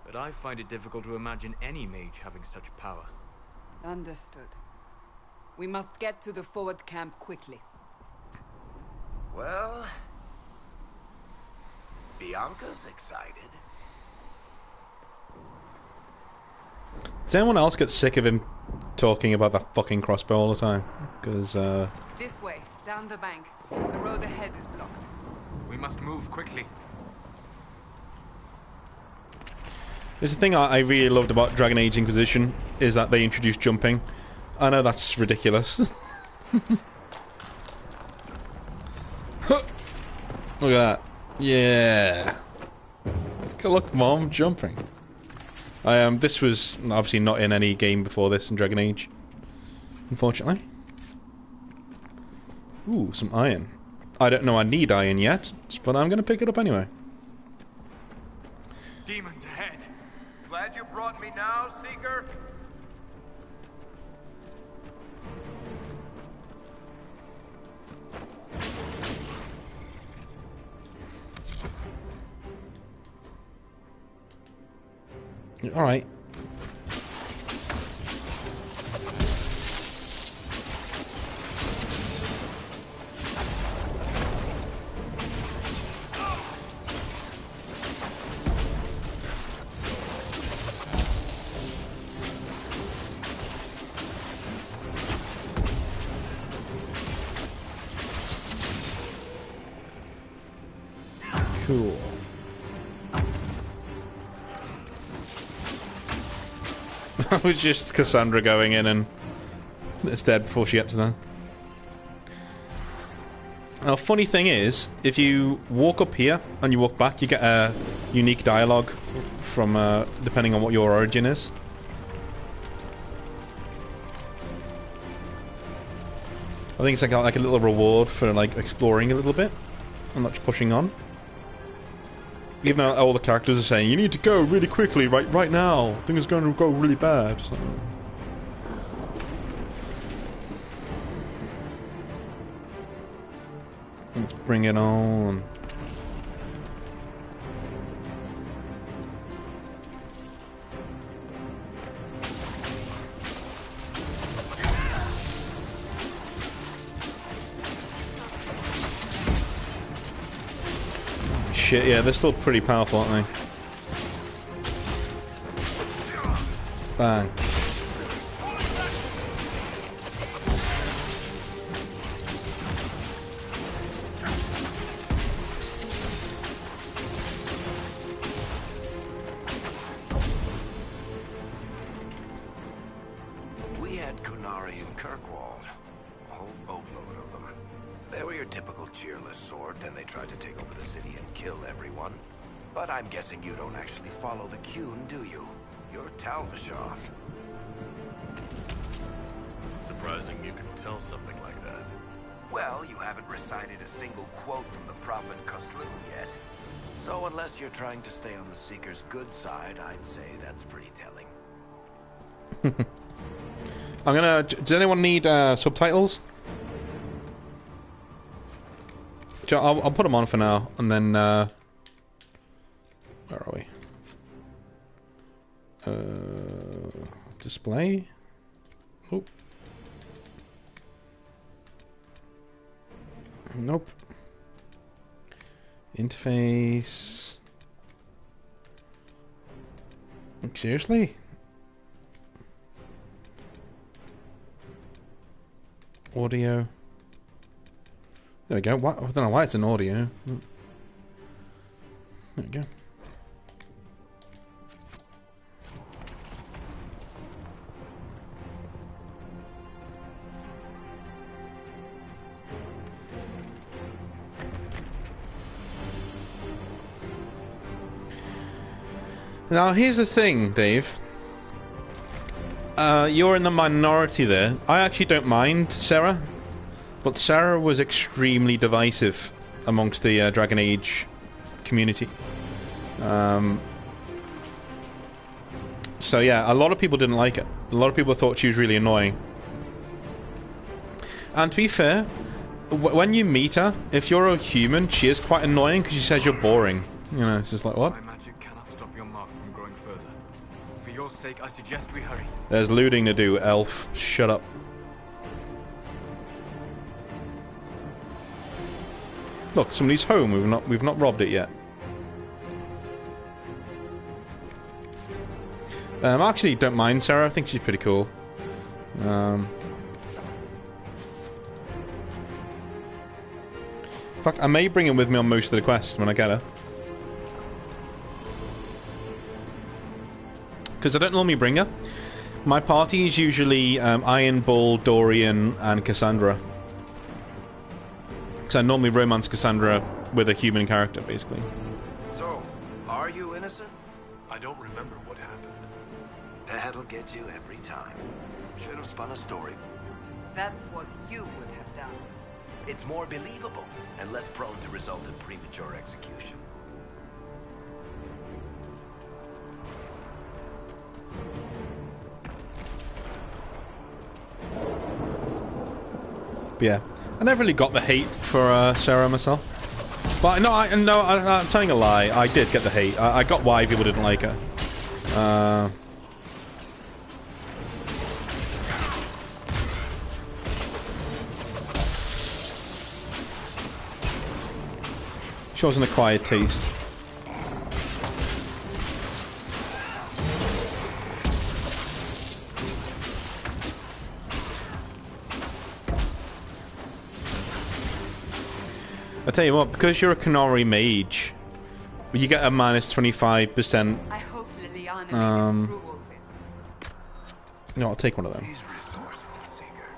Speaker 3: but I find it difficult to imagine any mage having such power.
Speaker 4: Understood. We must get to the forward camp quickly.
Speaker 6: Well, Bianca's excited.
Speaker 1: Does anyone else get sick of him talking about that fucking crossbow all the time? Because,
Speaker 4: This way, down the bank. The road ahead is blocked.
Speaker 3: We must move quickly.
Speaker 1: there's the thing I really loved about Dragon Age Inquisition, is that they introduced jumping. I know that's ridiculous. Look at that. Yeah. Look, Mom, jumping. This was obviously not in any game before this in Dragon Age, unfortunately. Ooh, some iron. I don't know I need iron yet, but I'm going to pick it up anyway.
Speaker 3: Demons ahead.
Speaker 6: Glad you brought me now, Seeker.
Speaker 1: Alright. Cool. That was just Cassandra going in and it's dead before she gets there. Now, funny thing is, if you walk up here and you walk back, you get a unique dialogue from, depending on what your origin is. I think it's like a little reward for like exploring a little bit and not just pushing on. Even though all the characters are saying, you need to go really quickly, right now. Things are going to go really bad. So. Let's bring it on. Shit, yeah, they're still pretty powerful, aren't they? Bang.
Speaker 6: We had Kunari and Kirkwall. A whole boatload of them. They were your typical cheerless sort, then they tried to take over the city and kill everyone. But I'm guessing you don't actually follow the Qun, do you? You're Talvishoth.
Speaker 2: Surprising you can tell something like that.
Speaker 6: Well, you haven't recited a single quote from the Prophet Kuslu yet. So unless you're trying to stay on the Seeker's good side, I'd say that's pretty telling.
Speaker 1: I'm gonna... Does anyone need subtitles? I'll put them on for now, and then, where are we? Display? Oh. Nope. Interface. Seriously? Audio. There we go. I don't know why it's an audio. There we go. Now, here's the thing, Dave. You're in the minority there. I actually don't mind, Sarah. But Sarah was extremely divisive amongst the Dragon Age community. So yeah, a lot of people didn't like it. A lot of people thought she was really annoying. And to be fair, when you meet her, if you're a human, she is quite annoying because she says you're boring. You know, it's just like, what?
Speaker 3: My magic cannot stop your mark from growing further. For your sake, I suggest we hurry.
Speaker 1: There's looting to do, elf. Shut up. Look, somebody's home. We've not robbed it yet. I actually don't mind Sarah. I think she's pretty cool. In fact, I may bring her with me on most of the quests when I get her. Because I don't normally bring her. My party is usually Iron Bull, Dorian, and Cassandra. Because I normally romance Cassandra with a human character, basically.
Speaker 6: So, are you innocent?
Speaker 2: I don't remember what happened.
Speaker 6: That'll get you every time. Should have spun a story.
Speaker 4: That's what you would have done.
Speaker 6: It's more believable and less prone to result in premature execution.
Speaker 1: But yeah, I never really got the hate for Sarah myself. But no, I'm telling a lie. I did get the hate. I got why people didn't like her. She was an acquired taste. I tell you what, because you're a Canary mage, you get a minus 25%.
Speaker 4: I hope Liliana didn't approve all this.
Speaker 1: No, I'll take one of them.
Speaker 6: He's resourceful, Seeker.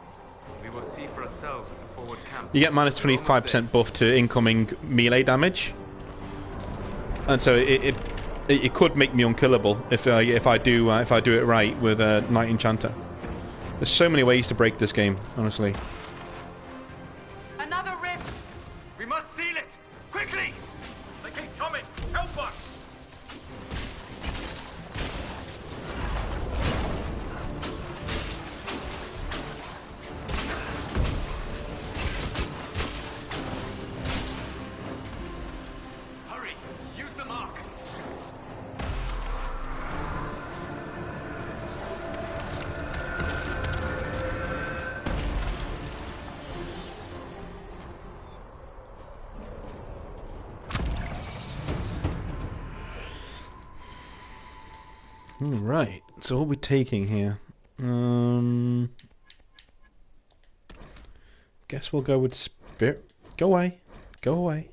Speaker 3: We will see for ourselves at the forward camp.
Speaker 1: You get minus 25% buff to incoming melee damage, and so it could make me unkillable if I do it right with a Knight Enchanter. There's so many ways to break this game, honestly.
Speaker 4: Another rift!
Speaker 3: We must seal it! Quickly! They keep coming! Help us! Hurry! Use the mark!
Speaker 1: Right, so what are we taking here? Guess we'll go with Spirit. Go away. Go away.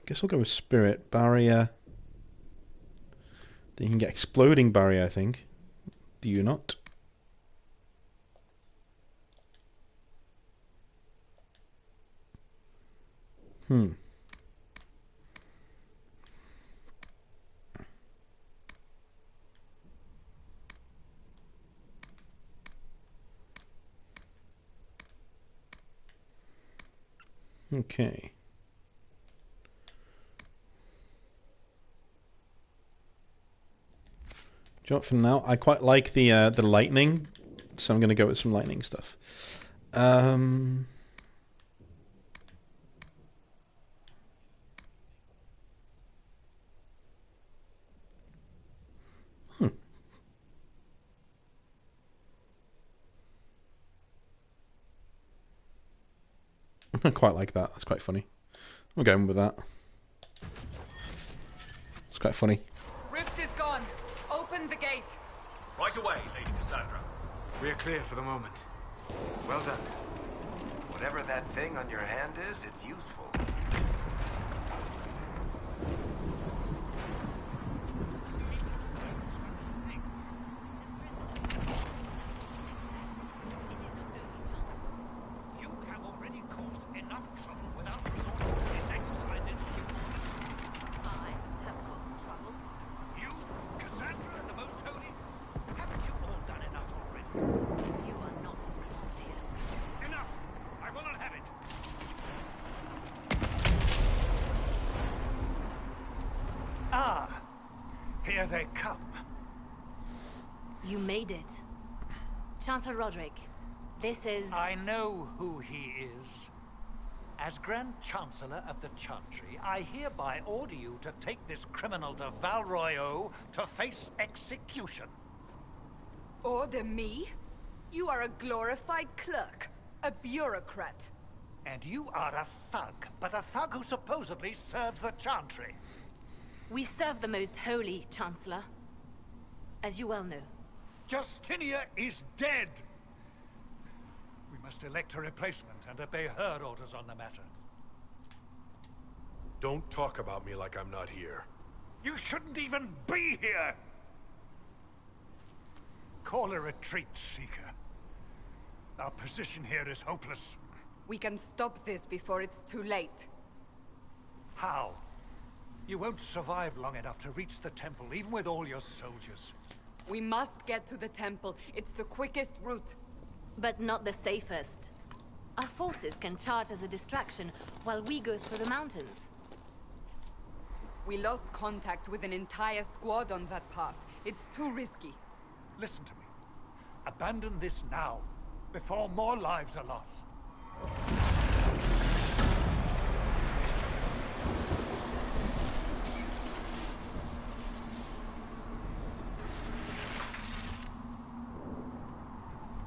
Speaker 1: Guess we'll go with Spirit. Barrier. Then you can get Exploding Barrier, I think. Do you not? Okay. Do you know what, for now, I quite like the lightning, so I'm going to go with some lightning stuff. I quite like that. That's quite funny. I'm going with that. It's quite funny.
Speaker 4: Rift is gone. Open the gate.
Speaker 2: Right away, Lady Cassandra.
Speaker 3: We are clear for the moment. Well done.
Speaker 6: Whatever that thing on your hand is, it's useful.
Speaker 7: You have already caused enough trouble without resorting to these exercises.
Speaker 5: I have caused trouble.
Speaker 7: You, Cassandra, the Most Holy, haven't you all done enough already?
Speaker 5: You are not in command here.
Speaker 7: Enough! I will not have it. Here they come.
Speaker 5: You made it. Chancellor Roderick, this is...
Speaker 7: I know who he is. As Grand Chancellor of the Chantry, I hereby order you to take this criminal to Val Royeaux to face execution.
Speaker 4: Order me? You are a glorified clerk, a bureaucrat.
Speaker 7: And you are a thug, but a thug who supposedly serves the Chantry.
Speaker 5: We serve the most holy, Chancellor. As you well know.
Speaker 7: Justinia is dead! We must elect a replacement and obey her orders on the matter.
Speaker 2: Don't talk about me like I'm not here.
Speaker 7: You shouldn't even be here! Call a retreat, Seeker. Our position here is hopeless.
Speaker 4: We can stop this before it's too late.
Speaker 7: How? You won't survive long enough to reach the temple, even with all your soldiers.
Speaker 4: We must get to the temple. It's the quickest route.
Speaker 5: But not the safest. Our forces can charge as a distraction while we go through the mountains.
Speaker 4: We lost contact with an entire squad on that path. It's too risky.
Speaker 7: Listen to me. Abandon this now, before more lives are lost.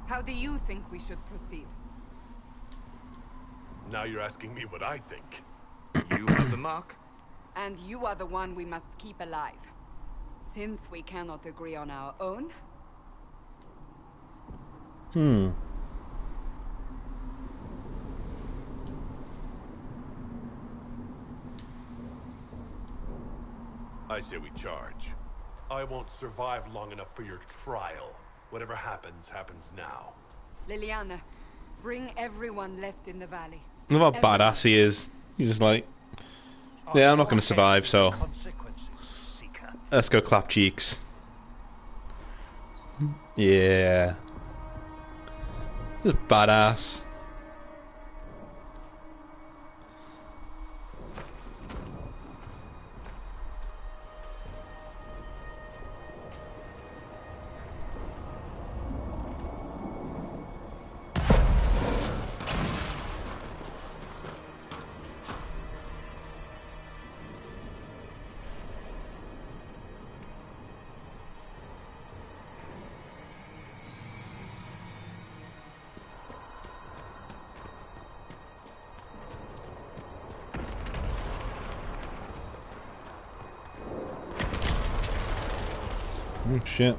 Speaker 4: How do you think we should proceed?
Speaker 2: Now you're asking me what I think.
Speaker 3: You have the mark?
Speaker 4: And you are the one we must keep alive. Since we cannot agree on our own...
Speaker 2: I say we charge. I won't survive long enough for your trial. Whatever happens, happens now.
Speaker 4: Liliana, bring everyone left in the valley.
Speaker 1: Look how badass he is. He's just like, yeah, I'm not going to survive, so let's go clap cheeks. Yeah. Just badass. Oh shit.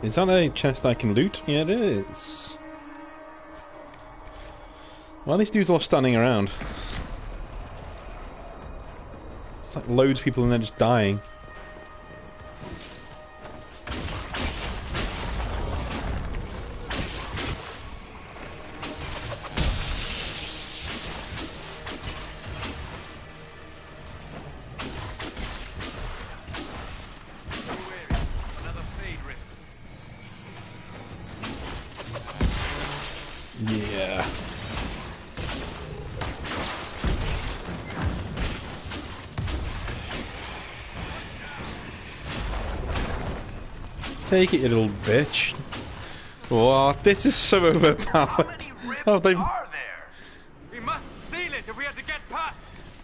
Speaker 1: Is that a chest I can loot? Yeah, it is. Why are these dudes all standing around? It's like loads of people and they're just dying. Yeah. Take it, you little bitch. What? This is so overpowered. Oh, they...
Speaker 3: Are there? We must seal it if we are to get past.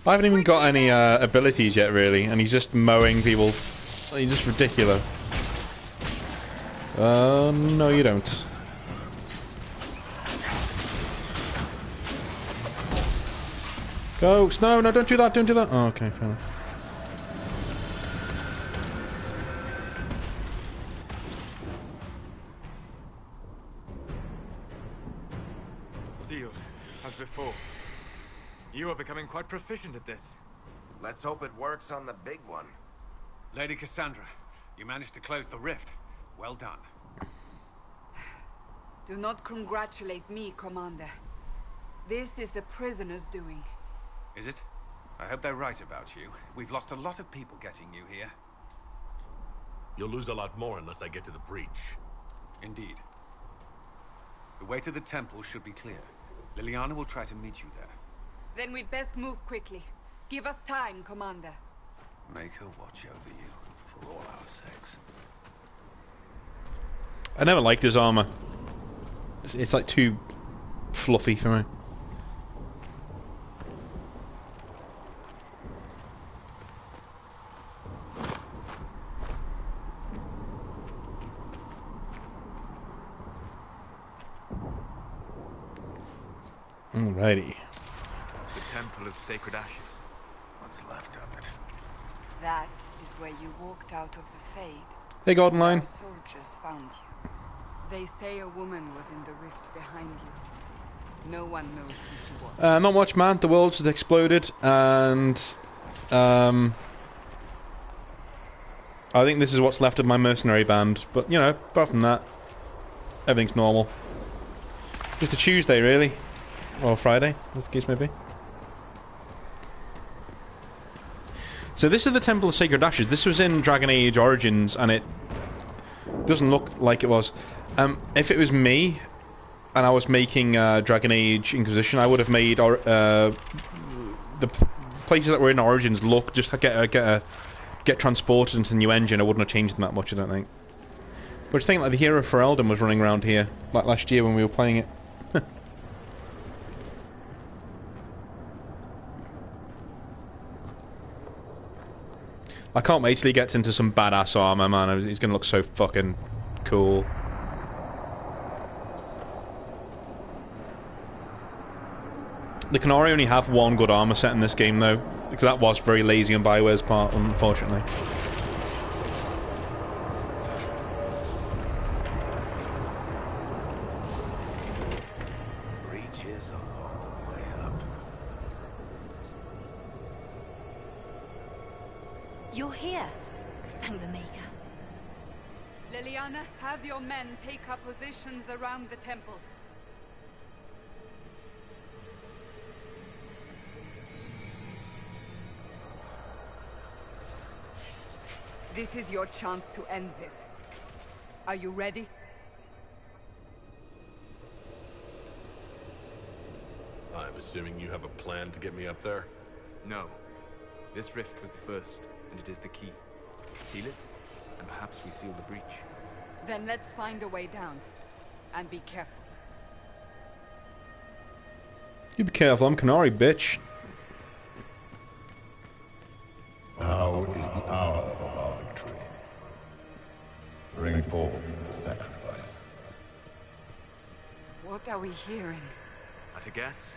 Speaker 1: I haven't even got any abilities yet, really, and he's just mowing people. He's just ridiculous. No, you don't. Go! No, no, don't do that, don't do that. Oh, okay, fair enough.
Speaker 3: Sealed, as before. You are becoming quite proficient at this.
Speaker 6: Let's hope it works on the big one.
Speaker 8: Lady Cassandra, you managed to close the rift. Well done.
Speaker 4: Do not congratulate me, Commander. This is the prisoner's doing.
Speaker 8: Is it? I hope they're right about you. We've lost a lot of people getting you here.
Speaker 2: You'll lose a lot more unless I get to the breach.
Speaker 8: Indeed. The way to the temple should be clear. Liliana will try to meet you there.
Speaker 4: Then we'd best move quickly. Give us time, Commander.
Speaker 6: Make her watch over you, for all our sakes.
Speaker 1: I never liked his armor. It's like too fluffy for me. Alrighty.
Speaker 3: The Temple of Sacred Ashes.
Speaker 6: What's left of it?
Speaker 4: That is where you walked out of the Fade.
Speaker 1: Hey, Golden Line.
Speaker 4: Our soldiers found you. They say a woman was in the rift behind you. No one knows who she was.
Speaker 1: Not much, man. The world just exploded, and I think this is what's left of my mercenary band. But you know, apart from that, everything's normal. Just a Tuesday, really, or Friday, as the case may be. So this is the Temple of Sacred Ashes. This was in Dragon Age Origins, and it doesn't look like it was. If it was me, and I was making Dragon Age Inquisition, I would have made the places that were in Origins look just to get transported into the new engine. I wouldn't have changed them that much, I don't think. But just think like the hero for Eldon was running around here like last year when we were playing it. I can't wait till he gets into some badass armor, man. He's gonna look so fucking cool. The Canary only have one good armor set in this game, though, because that was very lazy on BioWare's part, unfortunately.
Speaker 6: Breach is a long way up.
Speaker 5: You're here. Thank the Maker.
Speaker 4: Liliana, have your men take up positions around the temple. This is your chance to end this. Are you ready?
Speaker 2: I'm assuming you have a plan to get me up there?
Speaker 3: No. This rift was the first, and it is the key. Seal it, and perhaps we seal the breach.
Speaker 4: Then let's find a way down. And be careful.
Speaker 1: You be careful, I'm Canary, bitch.
Speaker 9: Now is the hour of our victory. Bring forth the sacrifice.
Speaker 4: What are we hearing?
Speaker 3: At a guess,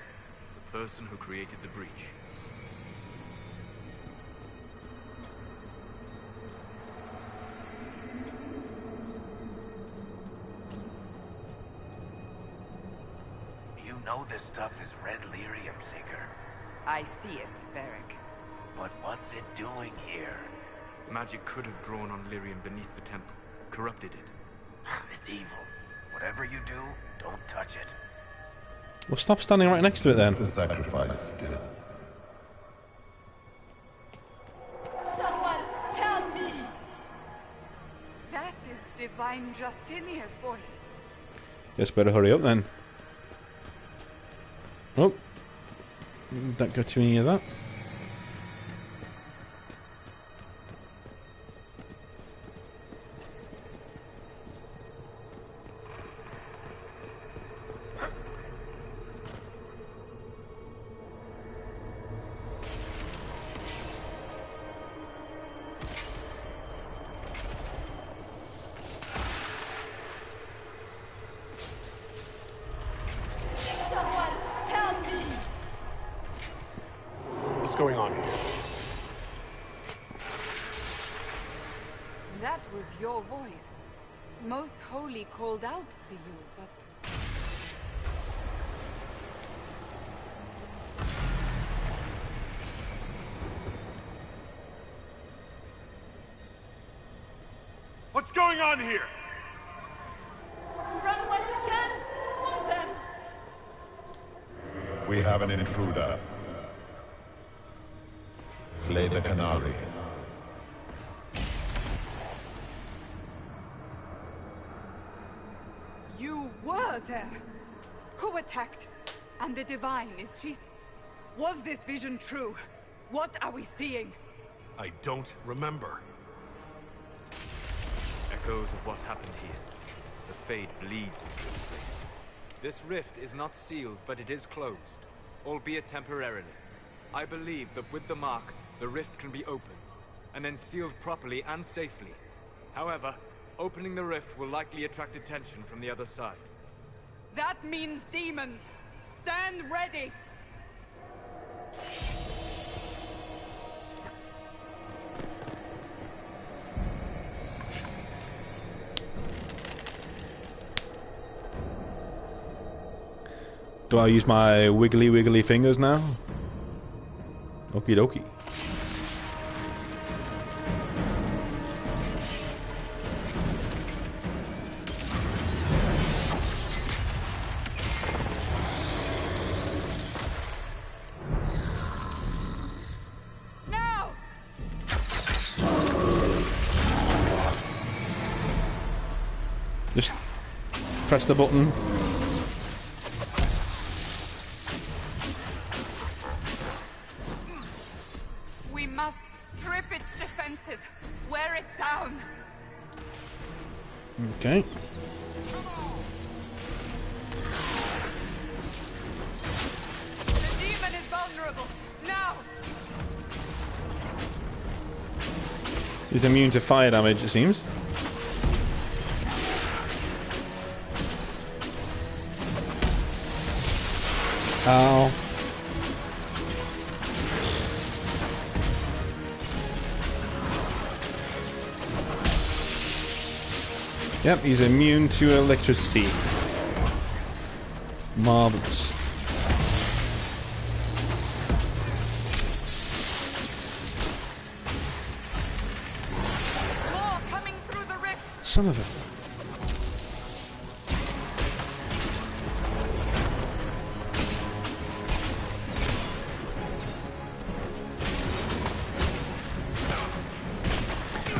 Speaker 3: the person who created the breach.
Speaker 6: You know this stuff is red lyrium, Seeker.
Speaker 4: I see it, Varric.
Speaker 6: But what's it doing here?
Speaker 3: Magic could have drawn on lyrium beneath the temple, corrupted it.
Speaker 6: It's evil. Whatever you do, don't touch it.
Speaker 1: Well, stop standing right next to it then.
Speaker 9: The sacrifice still.
Speaker 4: Someone help me! That is Divine Justinia's voice.
Speaker 1: Guess better hurry up then. Oh. Don't go to any of that.
Speaker 2: What's going on here?
Speaker 4: That was your voice. Most Holy called out to you, but...
Speaker 2: What's going on here?
Speaker 4: Run when you can! Want them!
Speaker 9: We have an intruder. Slay the Canary.
Speaker 4: You were there! Who attacked? And the Divine, is she... Was this vision true? What are we seeing?
Speaker 2: I don't remember.
Speaker 3: Echoes of what happened here. The fade bleeds into this place. This rift is not sealed, but it is closed, albeit temporarily. I believe that with the mark, the rift can be opened, and then sealed properly and safely. However, opening the rift will likely attract attention from the other side.
Speaker 4: That means demons! Stand ready!
Speaker 1: Do I use my wiggly fingers now? Okie dokie.
Speaker 4: Now!
Speaker 1: Just press the button.
Speaker 4: We must strip its defenses. Wear it down.
Speaker 1: Okay.
Speaker 4: The demon is vulnerable. Now!
Speaker 1: He's immune to fire damage, it seems. Ow. Yep, he's immune to electricity. Marvelous.
Speaker 4: More coming through the rift.
Speaker 1: Son of a...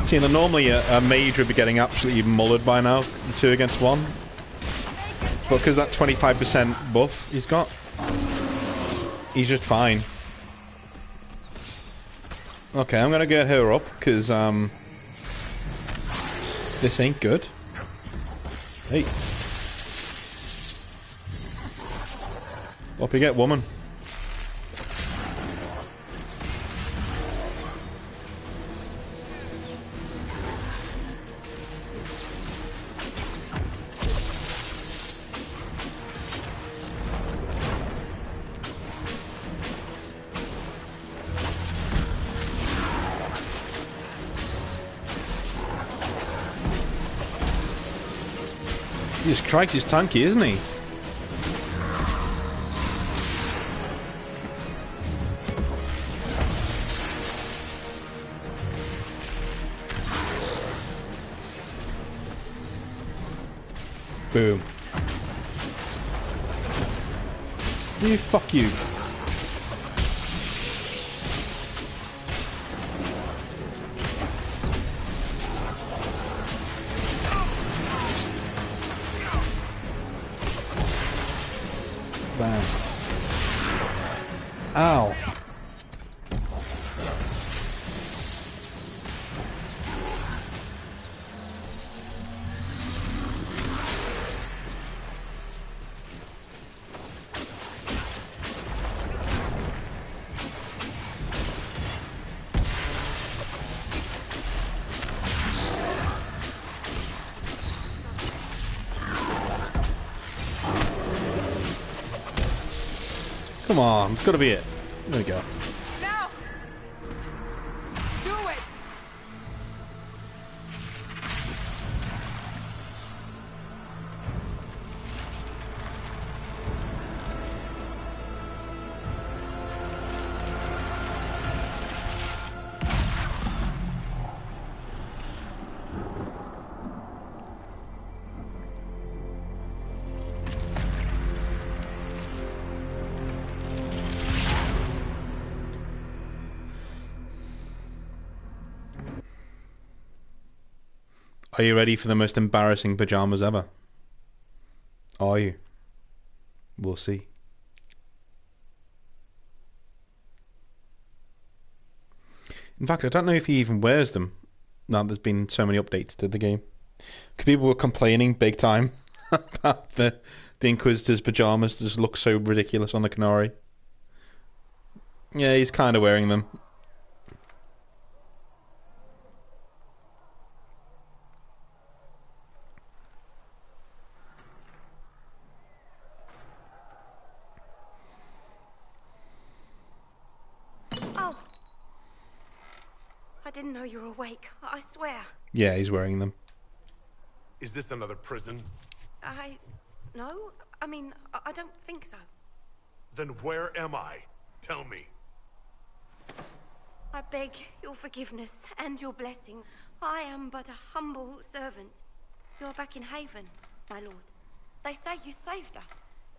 Speaker 1: See, now normally a mage would be getting absolutely mullered by now, 2 against 1. But because that 25% buff he's got, he's just fine. Okay, I'm gonna get her up, because, this ain't good. Hey. Up you get, woman. Jesus Christ, he's tanky, isn't he? Boom. You fuck you. Bam. Ow. Come on, it's got to be it. There we go.
Speaker 4: Now! Do it!
Speaker 1: Are you ready for the most embarrassing pajamas ever? Are you? We'll see. In fact, I don't know if he even wears them. Now there's been so many updates to the game. Because people were complaining big time about the Inquisitor's pajamas just look so ridiculous on the Canary. Yeah, he's kind of wearing them.
Speaker 10: Oh! I didn't know you were awake, I swear.
Speaker 1: Yeah, he's wearing them.
Speaker 2: Is this another prison?
Speaker 10: No. I mean, I don't think so.
Speaker 2: Then where am I? Tell me.
Speaker 10: I beg your forgiveness and your blessing. I am but a humble servant. You're back in Haven, my lord. They say you saved us.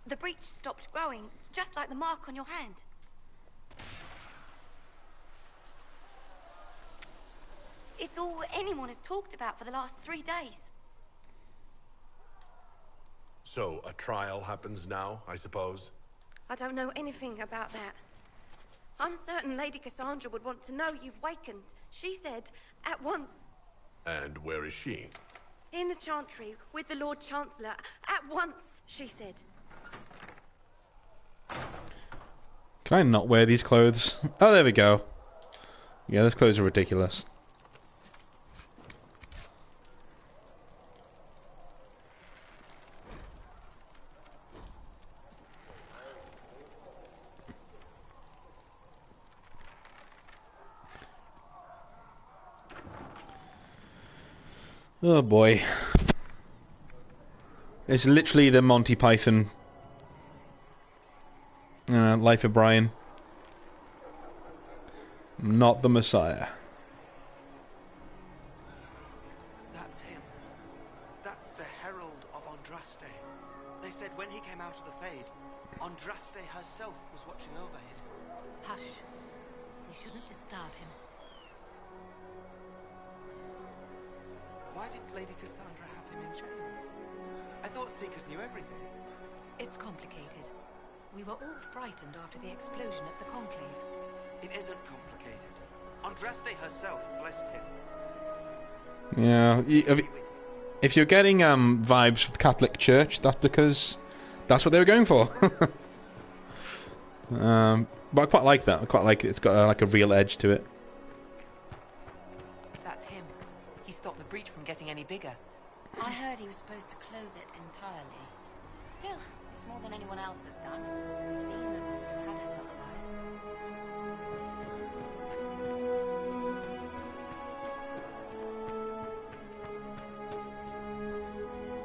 Speaker 10: The breach stopped growing, just like the mark on your hand. It's all anyone has talked about for the last 3 days.
Speaker 2: So, a trial happens now, I suppose?
Speaker 10: I don't know anything about that. I'm certain Lady Cassandra would want to know you've wakened. She said, at once.
Speaker 2: And where is she?
Speaker 10: In the Chantry, with the Lord Chancellor. At once, she said.
Speaker 1: Can I not wear these clothes? Oh, there we go. Yeah, those clothes are ridiculous. Oh boy. It's literally the Monty Python Life of Brian. Not the Messiah.
Speaker 11: That's him. That's the Herald of Andraste. They said when he came out of the Fade, Andraste herself was watching over him.
Speaker 12: Hush. We shouldn't disturb him.
Speaker 11: Why did Lady Cassandra have him in chains? I thought Seekers knew everything.
Speaker 12: It's complicated. We were all frightened after the explosion at the Conclave.
Speaker 11: It isn't complicated. Andraste herself blessed him.
Speaker 1: Yeah, if you're getting vibes from the Catholic Church, that's because that's what they were going for. But I quite like that. I quite like it. It's got like a real edge to it.
Speaker 12: That's him. He stopped the breach from getting any bigger.
Speaker 13: I heard he was supposed to close it entirely. Still, it's more than anyone else has done. Demons would have had us otherwise.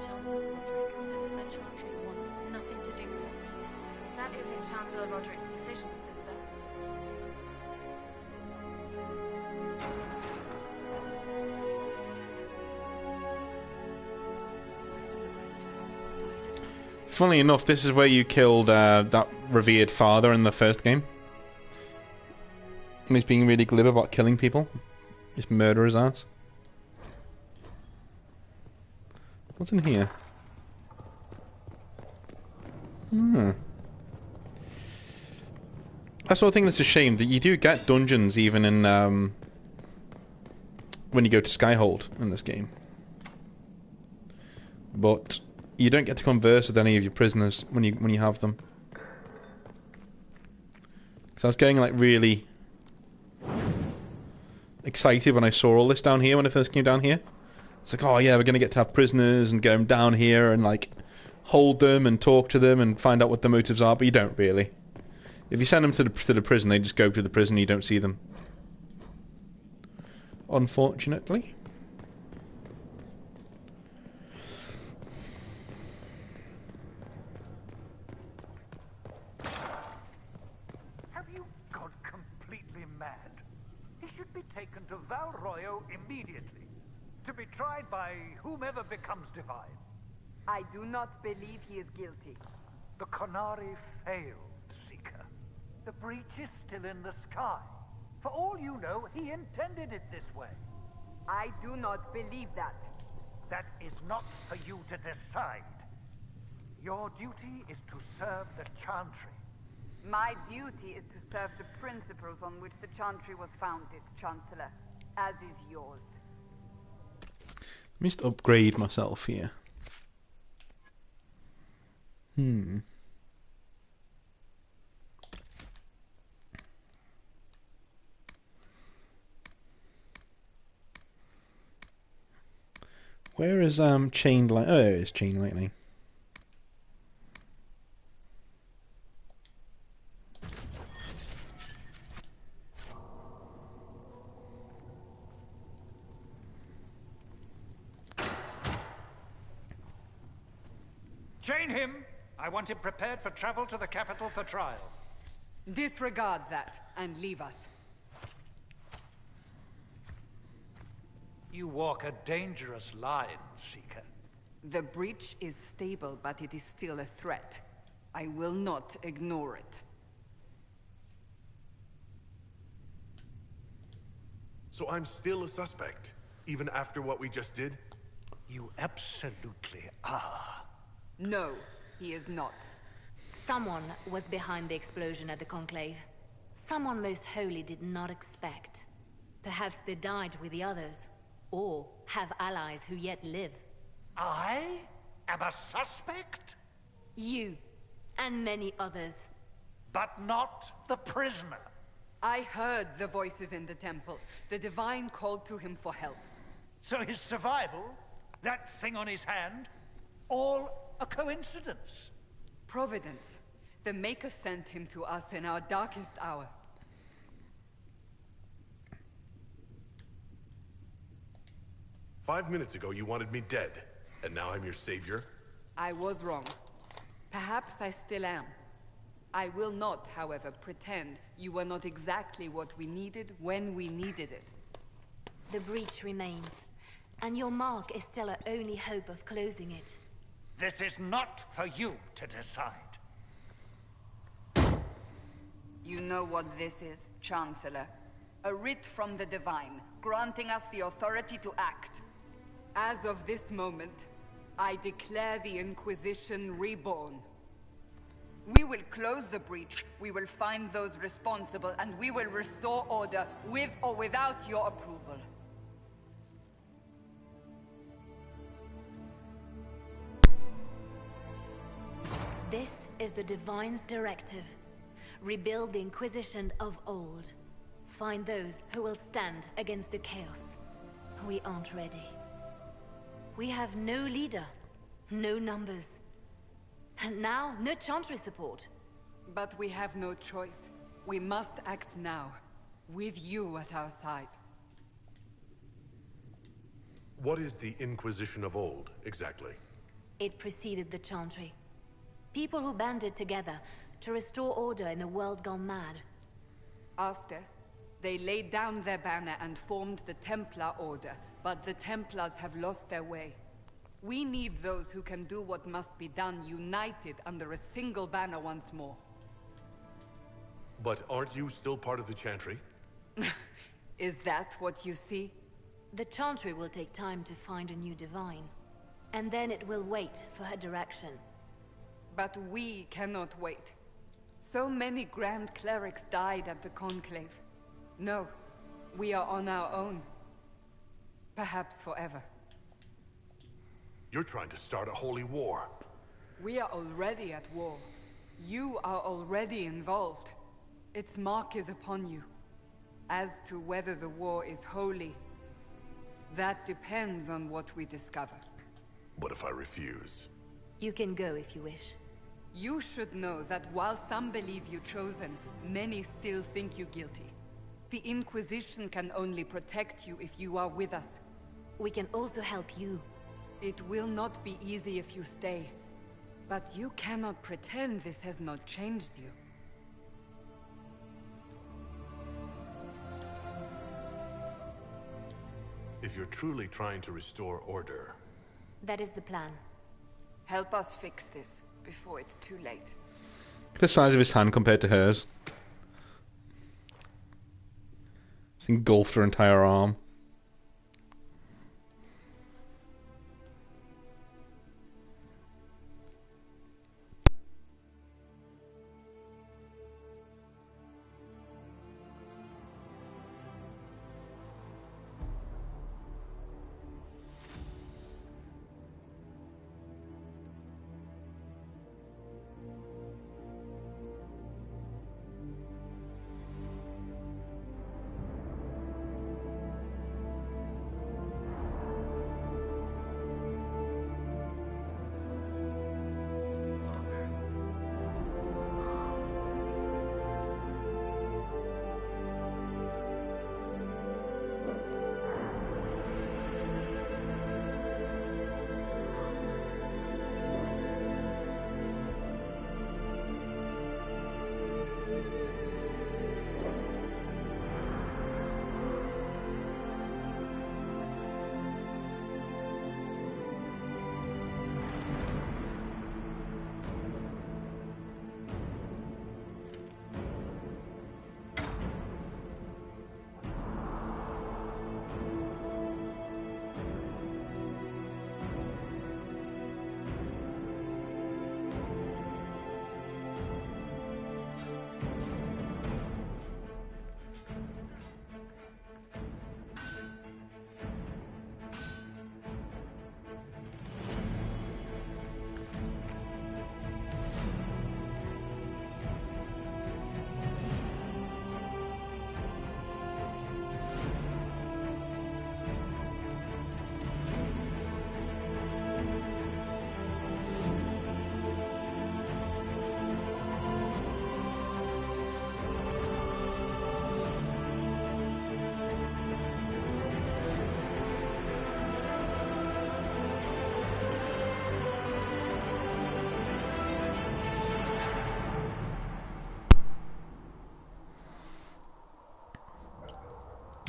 Speaker 12: Chancellor Roderick says that the Chantry wants nothing to do with us.
Speaker 13: That isn't Chancellor Roderick's decision, sister.
Speaker 1: Funnily enough, this is where you killed that revered father in the first game. And he's being really glib about killing people. Just murder his ass. What's in here? I sort of think that's a shame that you do get dungeons even in when you go to Skyhold in this game. But you don't get to converse with any of your prisoners when you have them. So I was getting like really excited when I saw all this down here when I first came down here. It's like, oh yeah, we're gonna get to have prisoners and get them down here and like hold them and talk to them and find out what the motives are. But you don't really. If you send them to the prison, they just go to the prison. You don't see them. Unfortunately.
Speaker 7: Taken to Val Royo immediately, to be tried by whomever becomes divine.
Speaker 4: I do not believe he is guilty.
Speaker 7: The Canary failed, Seeker. The breach is still in the sky. For all you know, he intended it this way.
Speaker 4: I do not believe that.
Speaker 7: That is not for you to decide. Your duty is to serve the Chantry.
Speaker 4: My duty is to serve the principles on which the Chantry was founded, Chancellor, as is yours.
Speaker 1: Let me just upgrade myself here. Where is chain light? Oh, there is chain lightning.
Speaker 7: Chain him! I want him prepared for travel to the capital for trial.
Speaker 4: Disregard that, and leave us.
Speaker 7: You walk a dangerous line, Seeker.
Speaker 4: The breach is stable, but it is still a threat. I will not ignore it.
Speaker 2: So I'm still a suspect, even after what we just did?
Speaker 7: You absolutely are.
Speaker 4: No, he is not.
Speaker 5: Someone was behind the explosion at the Conclave. Someone most holy did not expect. Perhaps they died with the others, or have allies who yet live.
Speaker 7: I am a suspect?
Speaker 5: You, and many others.
Speaker 7: But not the prisoner.
Speaker 4: I heard the voices in the temple. The Divine called to him for help.
Speaker 7: So his survival, that thing on his hand, all a coincidence?
Speaker 4: Providence. The Maker sent him to us in our darkest hour.
Speaker 2: "5 minutes ago you wanted me dead, and now I'm your savior?"
Speaker 4: I was wrong. Perhaps I still am. I will not, however, pretend you were not exactly what we needed when we needed it.
Speaker 5: The breach remains, and your mark is still our only hope of closing it.
Speaker 7: This is not for you to decide.
Speaker 4: You know what this is, Chancellor. A writ from the Divine, granting us the authority to act. As of this moment, I declare the Inquisition reborn. We will close the breach, we will find those responsible, and we will restore order with or without your approval.
Speaker 5: This is the Divine's directive. Rebuild the Inquisition of old. Find those who will stand against the chaos. We aren't ready. We have no leader, no numbers. And now, no Chantry support.
Speaker 4: But we have no choice. We must act now, with you at our side.
Speaker 2: What is the Inquisition of old, exactly?
Speaker 5: It preceded the Chantry. People who banded together to restore order in a world gone mad.
Speaker 4: After, they laid down their banner and formed the Templar Order, but the Templars have lost their way. We need those who can do what must be done, united under a single banner once more.
Speaker 2: But aren't you still part of the Chantry?
Speaker 4: Is that what you see?
Speaker 5: The Chantry will take time to find a new Divine. And then it will wait for her direction.
Speaker 4: But we cannot wait. So many Grand Clerics died at the Conclave. No, we are on our own. Perhaps forever.
Speaker 2: You're trying to start a holy war.
Speaker 4: We are already at war. You are already involved. Its mark is upon you. As to whether the war is holy, that depends on what we discover.
Speaker 2: What if I refuse?
Speaker 5: You can go if you wish.
Speaker 4: You should know that while some believe you chosen, many still think you guilty. The Inquisition can only protect you if you are with us.
Speaker 5: We can also help you.
Speaker 4: It will not be easy if you stay. But you cannot pretend this has not changed you.
Speaker 2: If you're truly trying to restore order...
Speaker 5: That is the plan.
Speaker 4: Help us fix this before it's too late.
Speaker 1: Look at the size of his hand compared to hers. It's engulfed her entire arm.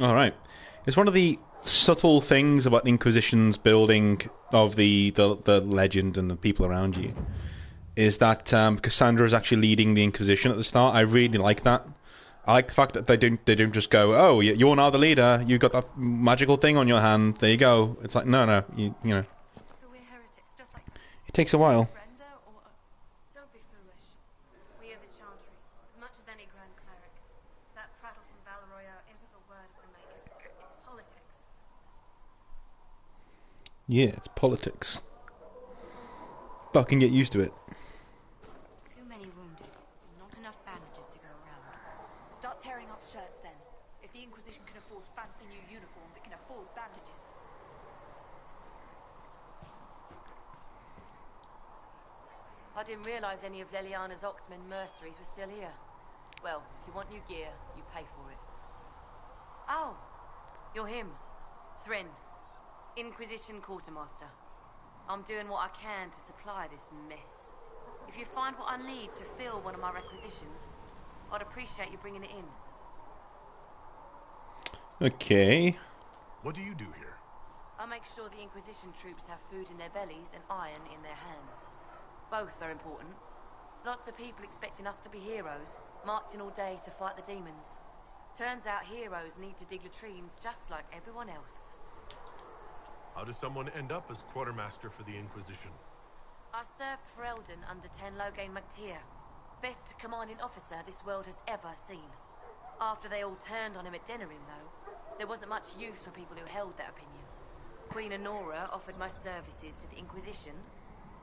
Speaker 1: All right. It's one of the subtle things about Inquisition's building of the legend and the people around you is that Cassandra is actually leading the Inquisition at the start. I really like that. I like the fact that they don't just go, oh, you're now the leader. You got that magical thing on your hand. There you go. It's like, no, you know.
Speaker 10: So we're heretics, just like
Speaker 1: It takes a while.
Speaker 13: Don't be foolish. We are the Chantry, as much as any Grand Cleric. That prattle from Valoroyo isn't the word of the maker. It's politics.
Speaker 1: Yeah, it's politics. But I can get used to it.
Speaker 13: Too many wounded. Not enough bandages to go around. Start tearing up shirts then. If the Inquisition can afford fancy new uniforms, it can afford bandages.
Speaker 14: I didn't realize any of Leliana's Oxmen mercenaries were still here. Well, if you want new gear, you pay for it. Oh, you're him. Thren. Inquisition Quartermaster. I'm doing what I can to supply this mess. If you find what I need to fill one of my requisitions, I'd appreciate you bringing it in.
Speaker 1: Okay.
Speaker 2: What do you do here?
Speaker 14: I make sure the Inquisition troops have food in their bellies and iron in their hands. Both are important. Lots of people expecting us to be heroes, marching all day to fight the demons. Turns out heroes need to dig latrines just like everyone else.
Speaker 2: How does someone end up as quartermaster for the Inquisition?
Speaker 14: I served for Eldon under Ten Loghain MacTier. Best commanding officer this world has ever seen. After they all turned on him at Denerim, though, there wasn't much use for people who held that opinion. Queen Honora offered my services to the Inquisition.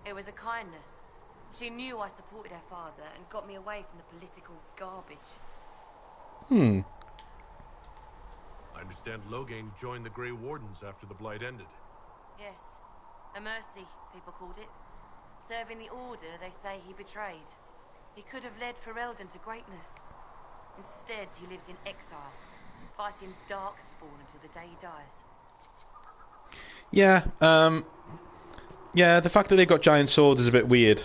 Speaker 14: It was a kindness. She knew I supported her father and got me away from the political garbage.
Speaker 2: I understand Loghain joined the Grey Wardens after the Blight ended.
Speaker 14: Yes. A mercy, people called it. Serving the Order they say he betrayed. He could have led Ferelden to greatness. Instead, he lives in exile, fighting Darkspawn until the day he dies.
Speaker 1: Yeah, yeah, the fact that they've got giant swords is a bit weird.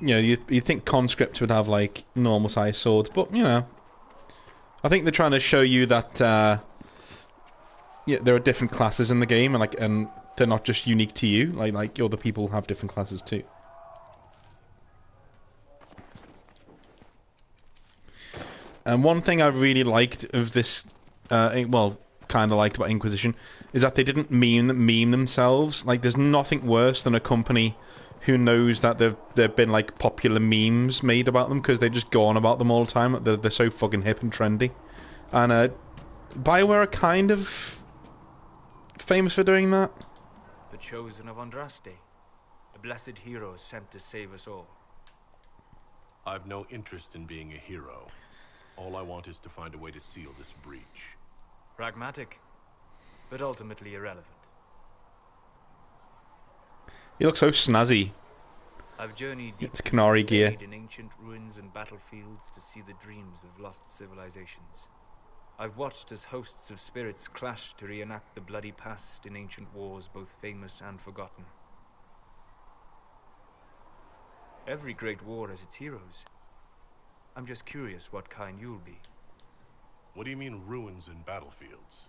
Speaker 1: You know, you think conscripts would have, like, normal-sized swords, but, you know. I think they're trying to show you that, yeah, there are different classes in the game, and they're not just unique to you. Like other people have different classes too. And one thing I really liked of this, well, kind of liked about Inquisition, is that they didn't meme themselves. Like, there's nothing worse than a company who knows that there've been, like, popular memes made about them because they just go on about them all the time. They're so fucking hip and trendy. And BioWare are kind of famous for doing that.
Speaker 3: The chosen of Andraste, the blessed heroes sent to save us all.
Speaker 2: I've no interest in being a hero. All I want is to find a way to seal this breach.
Speaker 3: Pragmatic, but ultimately irrelevant.
Speaker 1: You look so snazzy.
Speaker 3: I've journeyed deep
Speaker 1: It's Canary gear.
Speaker 3: in ancient ruins and battlefields to see the dreams of lost civilizations. I've watched as hosts of spirits clash to reenact the bloody past in ancient wars, both famous and forgotten. Every great war has its heroes. I'm just curious what kind you'll be.
Speaker 2: What do you mean, ruins and battlefields?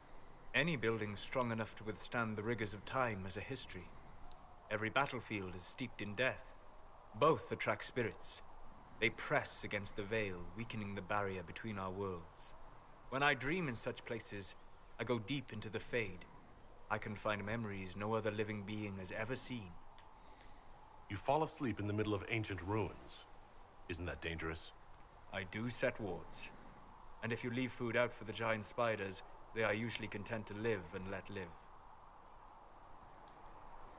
Speaker 3: Any building strong enough to withstand the rigors of time has a history. Every battlefield is steeped in death. Both attract spirits. They press against the veil, weakening the barrier between our worlds. When I dream in such places, I go deep into the Fade. I can find memories no other living being has ever seen.
Speaker 2: You fall asleep in the middle of ancient ruins. Isn't that dangerous?
Speaker 3: I do set wards. And if you leave food out for the giant spiders, they are usually content to live and let live.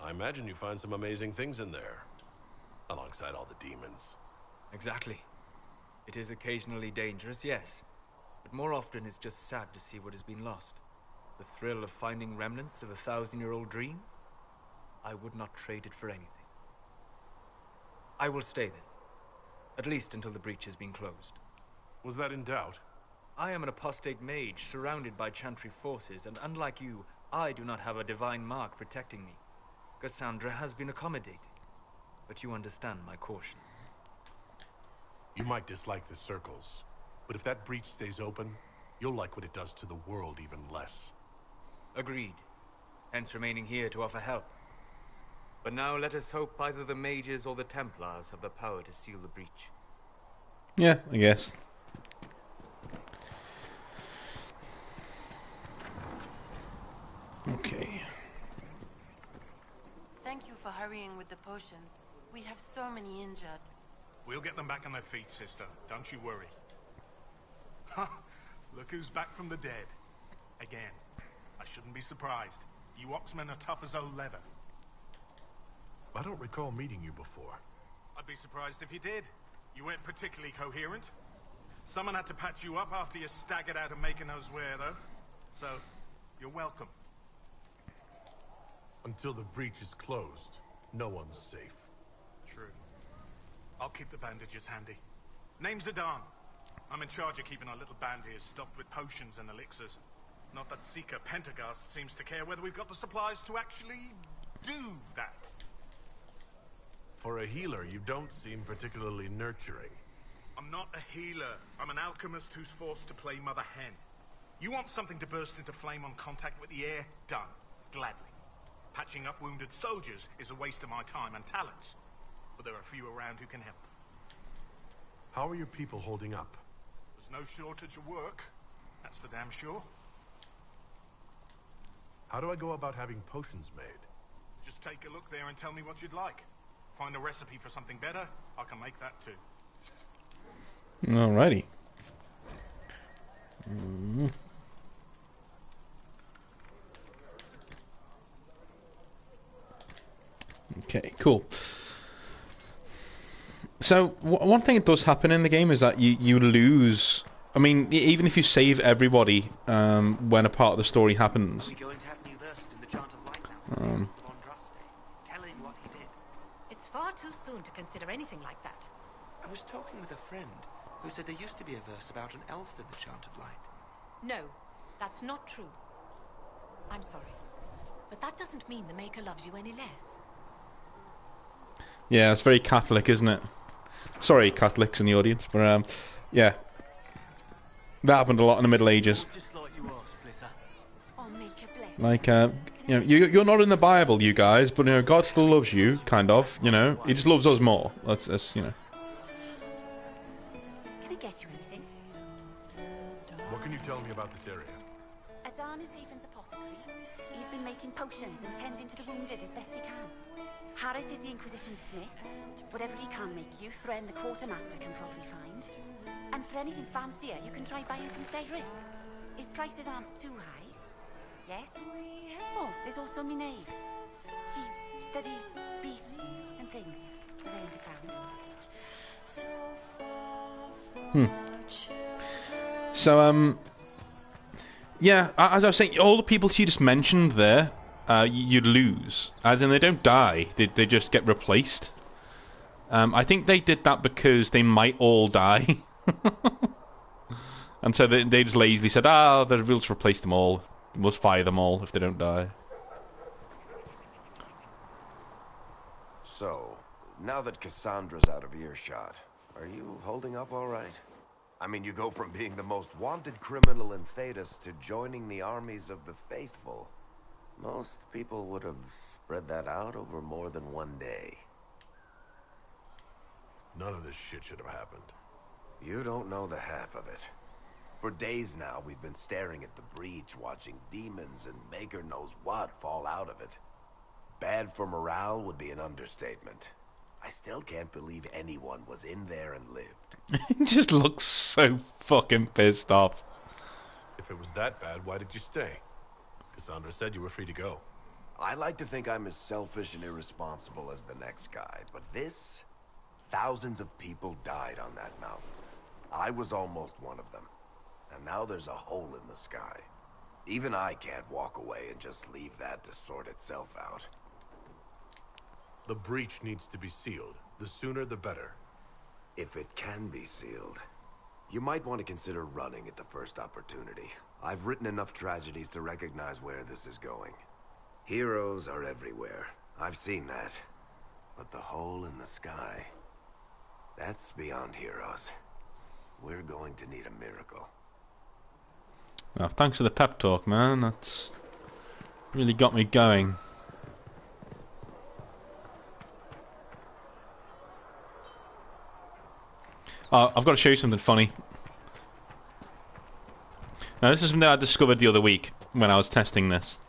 Speaker 2: I imagine you find some amazing things in there, alongside all the demons.
Speaker 3: Exactly. It is occasionally dangerous, yes. But more often it's just sad to see what has been lost. The thrill of finding remnants of a 1,000-year-old dream? I would not trade it for anything. I will stay then. At least until the breach has been closed.
Speaker 2: Was that in doubt?
Speaker 3: I am an apostate mage surrounded by Chantry forces, and unlike you, I do not have a divine mark protecting me. Cassandra has been accommodated, but you understand my caution.
Speaker 2: You might dislike the circles, but if that breach stays open, you'll like what it does to the world even less.
Speaker 3: Agreed. Hence remaining here to offer help. But now let us hope either the mages or the Templars have the power to seal the breach.
Speaker 1: Yeah, I guess. Okay.
Speaker 14: Thank you for hurrying with the potions. We have so many injured.
Speaker 15: We'll get them back on their feet, sister. Don't you worry. Huh. Look who's back from the dead. Again. I shouldn't be surprised. You Oxmen are tough as old leather.
Speaker 2: I don't recall meeting you before.
Speaker 15: I'd be surprised if you did. You weren't particularly coherent. Someone had to patch you up after you staggered out of making those wear, though. So, you're welcome.
Speaker 2: Until the breach is closed, no one's safe.
Speaker 15: True. I'll keep the bandages handy. Name's Adan. I'm in charge of keeping our little band here stocked with potions and elixirs. Not that Seeker Pentagast seems to care whether we've got the supplies to actually do that.
Speaker 2: For a healer, you don't seem particularly nurturing.
Speaker 15: I'm not a healer. I'm an alchemist who's forced to play Mother Hen. You want something to burst into flame on contact with the air? Done. Gladly. Patching up wounded soldiers is a waste of my time and talents. But there are a few around who can help.
Speaker 2: How are your people holding up?
Speaker 15: There's no shortage of work. That's for damn sure.
Speaker 2: How do I go about having potions made?
Speaker 15: Just take a look there and tell me what you'd like. Find a recipe for something better, I can make that too.
Speaker 1: Alrighty. Okay, cool. So, one thing that does happen in the game is that you lose... I mean, even if you save everybody when a part of the story happens...
Speaker 11: Are we going to have new verses in the Chant of Light now? Telling what he did.
Speaker 12: It's far too soon to consider anything like that.
Speaker 11: I was talking with a friend who said there used to be a verse about an elf in the Chant of Light.
Speaker 12: No, that's not true. I'm sorry. But that doesn't mean the Maker loves you any less.
Speaker 1: Yeah, it's very Catholic, isn't it? Sorry, Catholics in the audience, but yeah. That happened a lot in the Middle Ages. Like, you know, you're not in the Bible, you guys, but you know, God still loves you, kind of. You know, He just loves us more. That's you know.
Speaker 10: Can I get you anything?
Speaker 2: What can you tell me about this area?
Speaker 10: Adan is Haven's apothecary. He's been making potions and tending to the wounded as best he can. Harris is the Inquisition smith. Whatever he can make you, Thren the quartermaster can probably find. And for anything fancier, you can try buying from Cedric. His prices aren't too high. Yet. Oh, there's also Minave. She studies beasts and things, as I understand.
Speaker 1: So, yeah, as I was saying, all the people you just mentioned there, you'd lose. As in, they don't die, they just get replaced. I think they did that because they might all die. And so they just lazily said, we'll just replace them all. We'll fire them all if they don't die.
Speaker 6: So, now that Cassandra's out of earshot, are you holding up all right? I mean, you go from being the most wanted criminal in Thedas to joining the armies of the faithful. Most people would have spread that out over more than one day.
Speaker 2: None of this shit should have happened.
Speaker 6: You don't know the half of it. For days now, we've been staring at the breach, watching demons and Maker knows what fall out of it. Bad for morale would be an understatement. I still can't believe anyone was in there and lived.
Speaker 1: He just looks so fucking pissed off.
Speaker 2: If it was that bad, why did you stay? Cassandra said you were free to go.
Speaker 6: I like to think I'm as selfish and irresponsible as the next guy, but this... Thousands of people died on that mountain. I was almost one of them. And now there's a hole in the sky. Even I can't walk away and just leave that to sort itself out.
Speaker 2: The breach needs to be sealed. The sooner the better.
Speaker 6: If it can be sealed, you might want to consider running at the first opportunity. I've written enough tragedies to recognize where this is going. Heroes are everywhere. I've seen that. But the hole in the sky... That's beyond heroes. We're going to need a miracle.
Speaker 1: Oh, thanks for the pep talk, man. That's really got me going. I've got to show you something funny. Now, this is something I discovered the other week when I was testing this.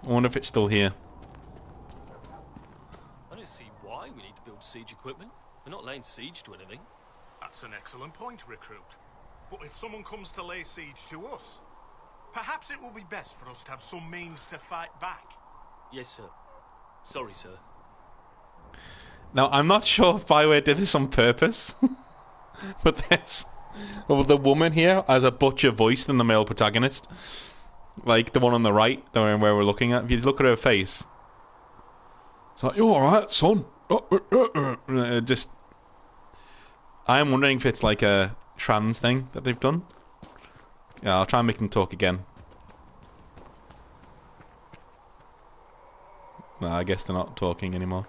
Speaker 1: I wonder if it's still here.
Speaker 16: I don't see why we need to build siege equipment. We're not laying siege to anything.
Speaker 15: That's an excellent point, Recruit. But if someone comes to lay siege to us, perhaps it will be best for us to have some means to fight back.
Speaker 16: Yes, sir. Sorry, sir.
Speaker 1: Now, I'm not sure if BioWare did this on purpose, but there's the woman here has a butcher voice than the male protagonist. Like the one on the right, the one where we're looking at. If you look at her face, it's like, "You alright, son?" Just, I am wondering if it's like a trans thing that they've done. Yeah, I'll try and make them talk again. No, I guess they're not talking anymore.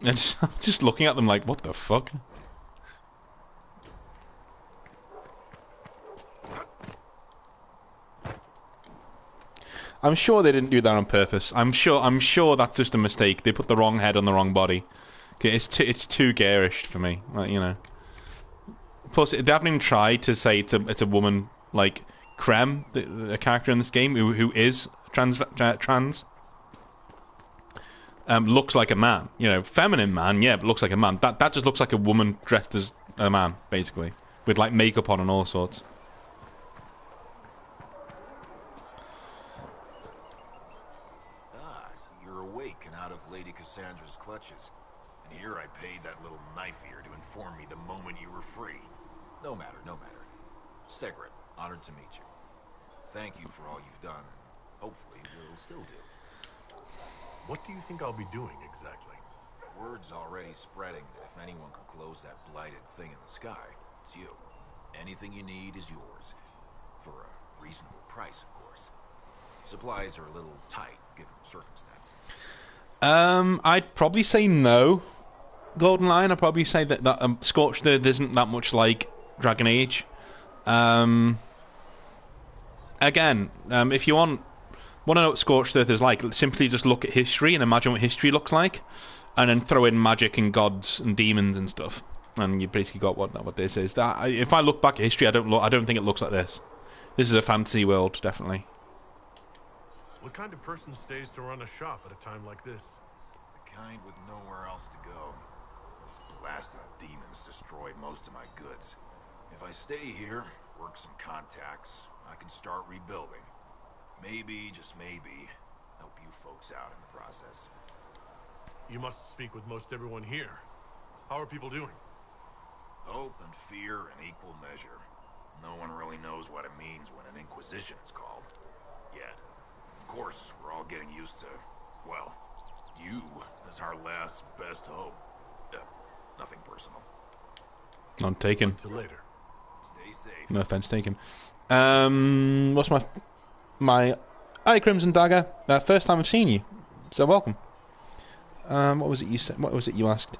Speaker 1: I'm just looking at them like, what the fuck? I'm sure they didn't do that on purpose. I'm sure that's just a mistake. They put the wrong head on the wrong body. Okay, it's too garish for me. Like, you know. Plus, they haven't even tried to say it's a woman like Krem, the character in this game who is trans. Looks like a man, you know, feminine man, yeah, but looks like a man. That just looks like a woman dressed as a man, basically, with like makeup on and all sorts.
Speaker 6: Ah, you're awake and out of Lady Cassandra's clutches. And here I paid that little knife ear to inform me the moment you were free. No matter, no matter. Segret, honored to meet you. Thank you for all you've done, and hopefully we'll still do.
Speaker 2: What do you think I'll be doing exactly?
Speaker 6: Word's already spreading that if anyone can close that blighted thing in the sky, it's you. Anything you need is yours. For a reasonable price, of course. Supplies are a little tight, given the circumstances.
Speaker 1: I'd probably say no. Golden Lion, I'd probably say that Scorched Earth isn't that much like Dragon Age. Again, if you want to know what Scorched Earth is like, simply just look at history and imagine what history looks like, and then throw in magic and gods and demons and stuff, and you basically got what this is. If I look back at history, I don't think it looks like this. This is a fantasy world, definitely.
Speaker 2: What kind of person stays to run a shop at a time like this?
Speaker 6: The kind with nowhere else to go. Those blasted demons destroy most of my goods. If I stay here, work some contacts, I can start rebuilding. Maybe, just maybe, help you folks out in the process.
Speaker 2: You must speak with most everyone here. How are people doing?
Speaker 6: Hope and fear in equal measure. No one really knows what it means when an Inquisition is called. Yet. Of course, we're all getting used to, well, you as our last best hope. Nothing personal.
Speaker 1: None taken.
Speaker 2: Till later.
Speaker 6: Stay safe.
Speaker 1: No offense taken. What's my Hi, Crimson Dagger. First time I've seen you, so welcome. What was it you said? What was it you asked?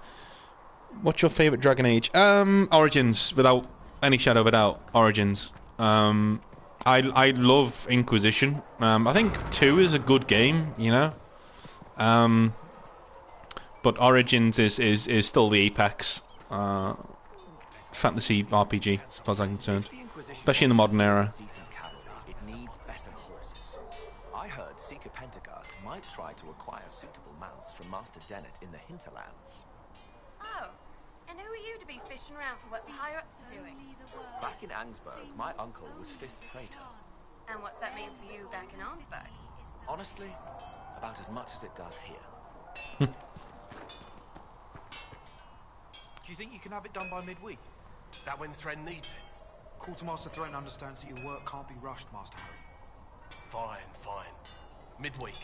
Speaker 1: What's your favourite Dragon Age? Origins, without any shadow of a doubt. Origins. I love Inquisition. I think 2 is a good game, you know. But Origins is still the apex fantasy RPG, as far as I'm concerned, especially in the modern era.
Speaker 17: It needs better horses. I heard Seeker Pentecost might try to acquire suitable mounts from Master Dennett in the hinterlands.
Speaker 13: Oh, and who are you to be fishing around for what the higher-ups are doing?
Speaker 17: Back in Angsburg, my uncle was 5th Praetor.
Speaker 13: And what's that mean for you back in Arnsberg?
Speaker 17: Honestly, about as much as it does here.
Speaker 11: Do you think you can have it done by midweek? That when Thren needs it? Quartermaster Thren understands that your work can't be rushed, Master Harry.
Speaker 18: Fine, fine. Midweek.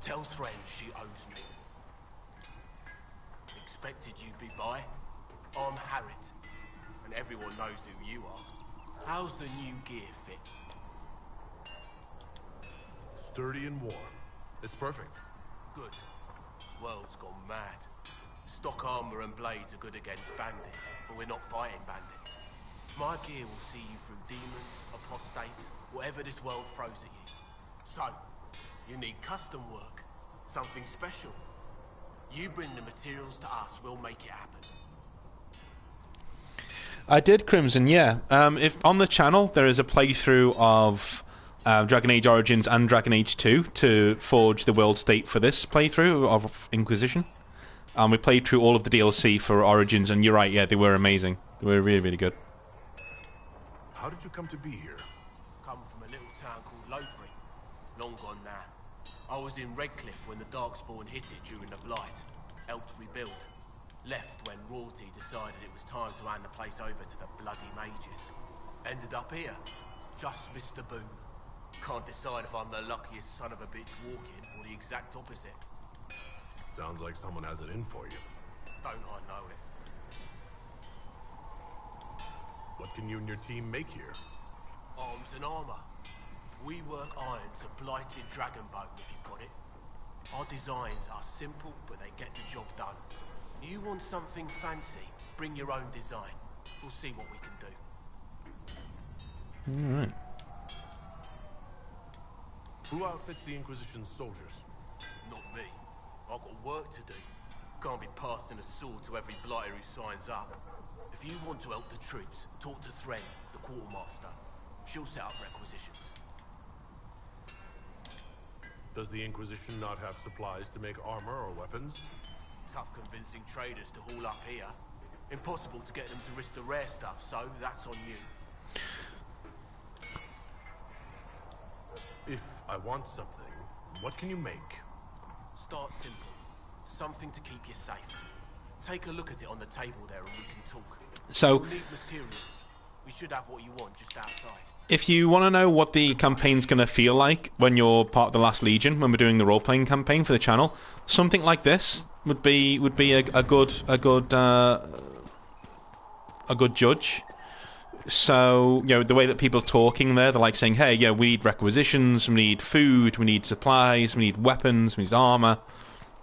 Speaker 18: Tell Thren she owes me. Expected you'd be by. I'm Harriet, and everyone knows who you are. How's the new gear fit?
Speaker 2: Sturdy and warm. It's perfect.
Speaker 18: Good. World's gone mad. Stock armor and blades are good against bandits, but we're not fighting bandits. My gear will see you through demons, apostates, whatever this world throws at you. So, you need custom work, something special. You bring the materials to us, we'll make it happen.
Speaker 1: I did, Crimson, yeah. If on the channel there is a playthrough of Dragon Age Origins and Dragon Age 2 to forge the world state for this playthrough of Inquisition. We played through all of the DLC for Origins, and you're right, yeah, they were amazing. They were really, really good.
Speaker 2: How did you come to be here?
Speaker 18: Come from a little town called Lothring. Long gone now. I was in Redcliffe when the Darkspawn hit it during the Blight. Helped rebuild. Left when royalty decided it was time to hand the place over to the bloody mages. Ended up here. Just missed the boom. Can't decide if I'm the luckiest son of a bitch walking or the exact opposite.
Speaker 2: Sounds like someone has it in for you.
Speaker 18: Don't I know it?
Speaker 2: What can you and your team make here?
Speaker 18: Arms and armor. We work iron to blighted dragonbone if you've got it. Our designs are simple, but they get the job done. You want something fancy, bring your own design. We'll see what we can do.
Speaker 1: Alright.
Speaker 2: Who outfits the Inquisition's soldiers?
Speaker 18: Not me. I've got work to do. Can't be passing a sword to every blighter who signs up. If you want to help the troops, talk to Thren, the quartermaster. She'll set up requisitions.
Speaker 2: Does the Inquisition not have supplies to make armor or weapons?
Speaker 18: Tough convincing traders to haul up here. Impossible to get them to risk the rare stuff, so that's on you.
Speaker 2: If I want something, what can you make?
Speaker 18: Start simple. Something to keep you safe. Take a look at it on the table there and we can talk.
Speaker 1: So,
Speaker 18: You'll need materials. We should have what you want just outside.
Speaker 1: if you want to know what the campaign's going to feel like when you're part of the Last Legion, when we're doing the role-playing campaign for the channel, something like this would be a good judge. So, you know, the way that people are talking there, they're like saying, hey, yeah, we need requisitions, we need food, we need supplies, we need weapons, we need armor,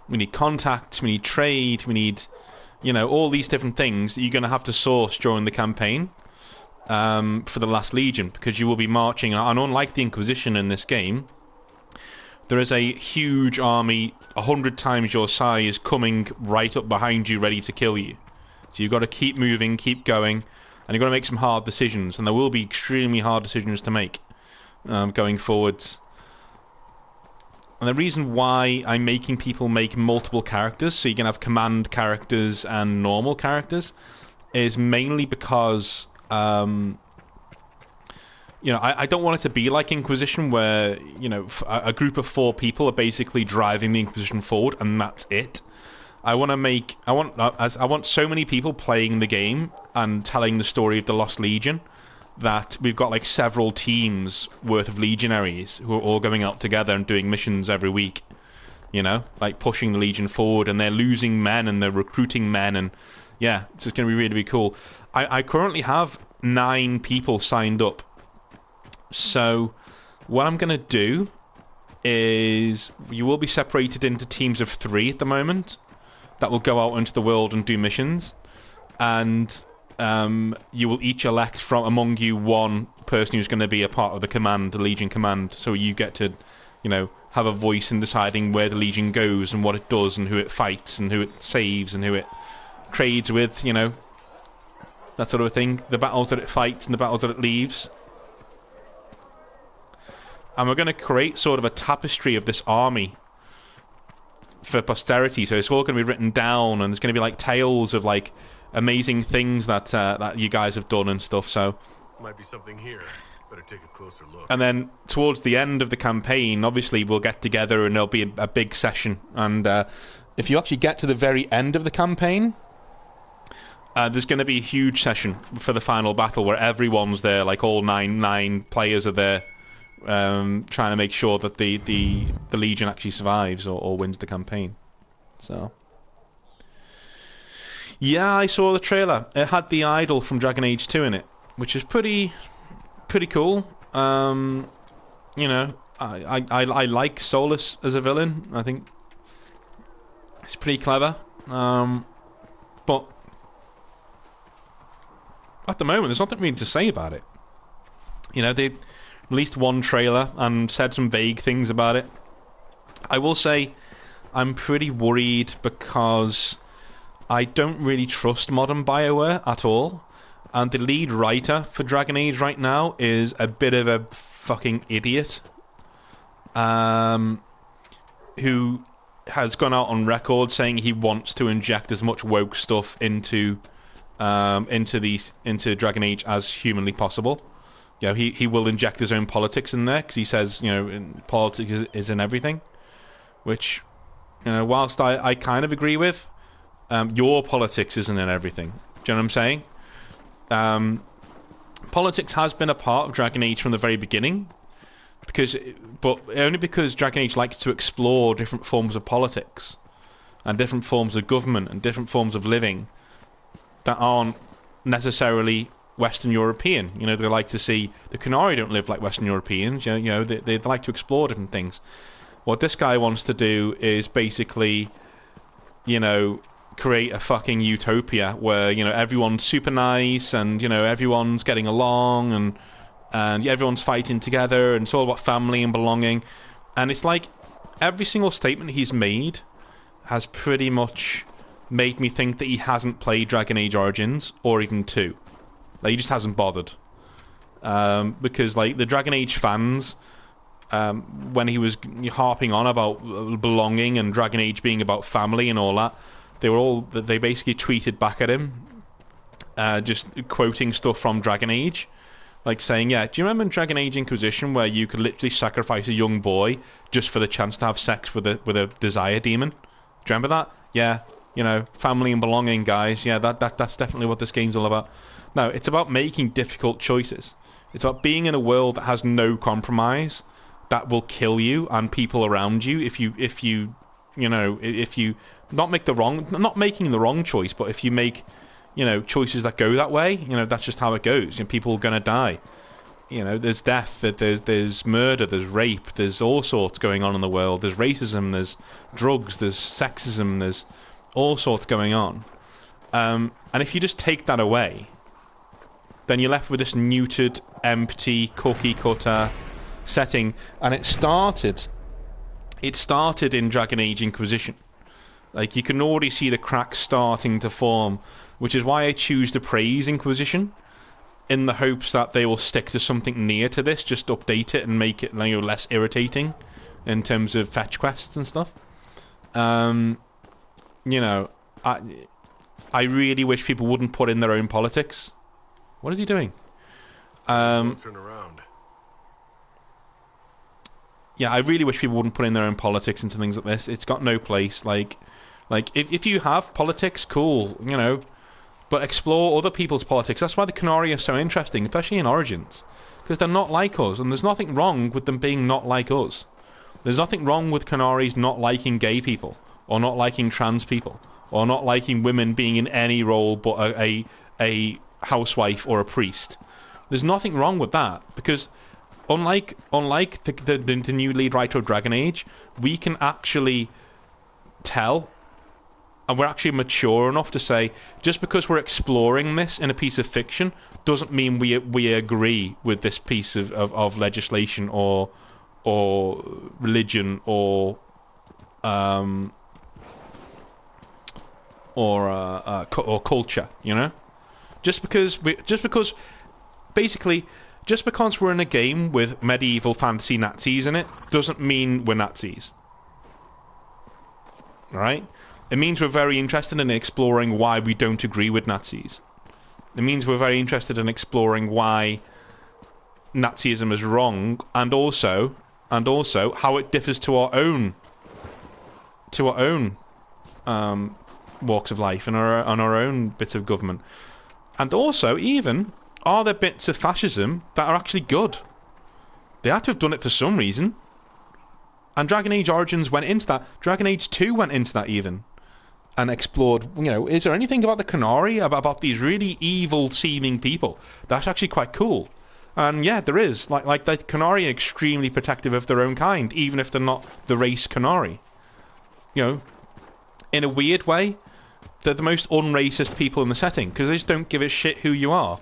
Speaker 1: we need contacts, we need trade, we need, you know, all these different things that you're going to have to source during the campaign for the Last Legion, because you will be marching, and unlike the Inquisition in this game, there is a huge army, 100 times your size, coming right up behind you, ready to kill you. So you've got to keep moving, keep going, and you've got to make some hard decisions, and there will be extremely hard decisions to make going forwards. And the reason why I'm making people make multiple characters, so you can have command characters and normal characters, is mainly because you know, I don't want it to be like Inquisition, where, you know, a group of 4 people are basically driving the Inquisition forward, and that's it. I want so many people playing the game and telling the story of the Lost Legion that we've got like several teams worth of legionaries who are all going out together and doing missions every week. You know, like pushing the Legion forward, and they're losing men and they're recruiting men, and yeah, it's going to be really, really cool. I currently have 9 people signed up. So what I'm going to do is you will be separated into teams of 3 at the moment that will go out into the world and do missions, and you will each elect from among you one person who's going to be a part of the command, the Legion command, so you get to, you know, have a voice in deciding where the Legion goes and what it does and who it fights and who it saves and who it trades with, you know, that sort of thing, the battles that it fights and the battles that it leaves. And we're going to create sort of a tapestry of this army for posterity, so it's all going to be written down, and there's going to be like tales of like amazing things that that you guys have done and stuff. So
Speaker 2: might be something here. Better take a closer look.
Speaker 1: And then towards the end of the campaign, obviously we'll get together and there'll be a big session. And if you actually get to the very end of the campaign, there's going to be a huge session for the final battle where everyone's there, like all nine players are there. Trying to make sure that the Legion actually survives or wins the campaign. So yeah, I saw the trailer. It had the idol from Dragon Age 2 in it, which is pretty cool. You know, I like Solus as a villain. I think it's pretty clever. But at the moment, there's nothing really to say about it. You know, they released one trailer and said some vague things about it. I will say I'm pretty worried because I don't really trust modern BioWare at all. And the lead writer for Dragon Age right now is a bit of a fucking idiot. Who has gone out on record saying he wants to inject as much woke stuff into Dragon Age as humanly possible. You know, he will inject his own politics in there because he says, you know, politics is in everything. Which, you know, whilst I kind of agree with, your politics isn't in everything. Do you know what I'm saying? Politics has been a part of Dragon Age from the very beginning, but only because Dragon Age likes to explore different forms of politics and different forms of government and different forms of living that aren't necessarily Western European. You know, they like to see the Qunari don't live like Western Europeans. You know, they like to explore different things. What this guy wants to do is basically, you know, create a fucking utopia where, you know, everyone's super nice and, you know, everyone's getting along and everyone's fighting together and it's all about family and belonging. And it's like every single statement he's made has pretty much made me think that he hasn't played Dragon Age Origins or even 2. Like, he just hasn't bothered. Because, like, the Dragon Age fans, when he was harping on about belonging and Dragon Age being about family and all that, they basically tweeted back at him, just quoting stuff from Dragon Age, like saying, yeah, do you remember in Dragon Age Inquisition where you could literally sacrifice a young boy just for the chance to have sex with a desire demon? Do you remember that? Yeah, you know, family and belonging, guys. Yeah, that's definitely what this game's all about. No, it's about making difficult choices. It's about being in a world that has no compromise, that will kill you and people around you if you not making the wrong choice, but if you make, you know, choices that go that way, you know, that's just how it goes. You know, people are gonna die. You know, there's death, there's murder, there's rape, there's all sorts going on in the world. There's racism, there's drugs, there's sexism, there's all sorts going on. And if you just take that away, then you're left with this neutered, empty, cookie-cutter setting. And it started in Dragon Age Inquisition. Like, you can already see the cracks starting to form, which is why I choose to praise Inquisition, in the hopes that they will stick to something near to this, just update it and make it, you know, less irritating in terms of fetch quests and stuff. You know, I really wish people wouldn't put in their own politics. What is he doing?
Speaker 2: Turn around.
Speaker 1: Yeah, I really wish people wouldn't put in their own politics into things like this. It's got no place. Like if you have politics, cool, you know, but explore other people's politics. That's why the Qunari are so interesting, especially in Origins, because they're not like us, and there's nothing wrong with them being not like us. There's nothing wrong with Qunari's not liking gay people, or not liking trans people, or not liking women being in any role but a housewife or a priest. There's nothing wrong with that, because unlike the new lead writer of Dragon Age, we can actually tell, and we're actually mature enough to say, just because we're exploring this in a piece of fiction doesn't mean we agree with this piece of legislation or religion or culture, you know? Just because we're in a game with medieval fantasy Nazis in it doesn't mean we're Nazis. Right? It means we're very interested in exploring why we don't agree with Nazis. It means we're very interested in exploring why Nazism is wrong, and also how it differs to our own walks of life and our own bits of government. And also, even, are there bits of fascism that are actually good? They had to have done it for some reason. And Dragon Age Origins went into that. Dragon Age 2 went into that even. And explored, you know, is there anything about the Qunari, about these really evil-seeming people that's actually quite cool? And yeah, there is. Like the Qunari are extremely protective of their own kind, even if they're not the race Qunari. You know, in a weird way, they're the most unracist people in the setting, because they just don't give a shit who you are.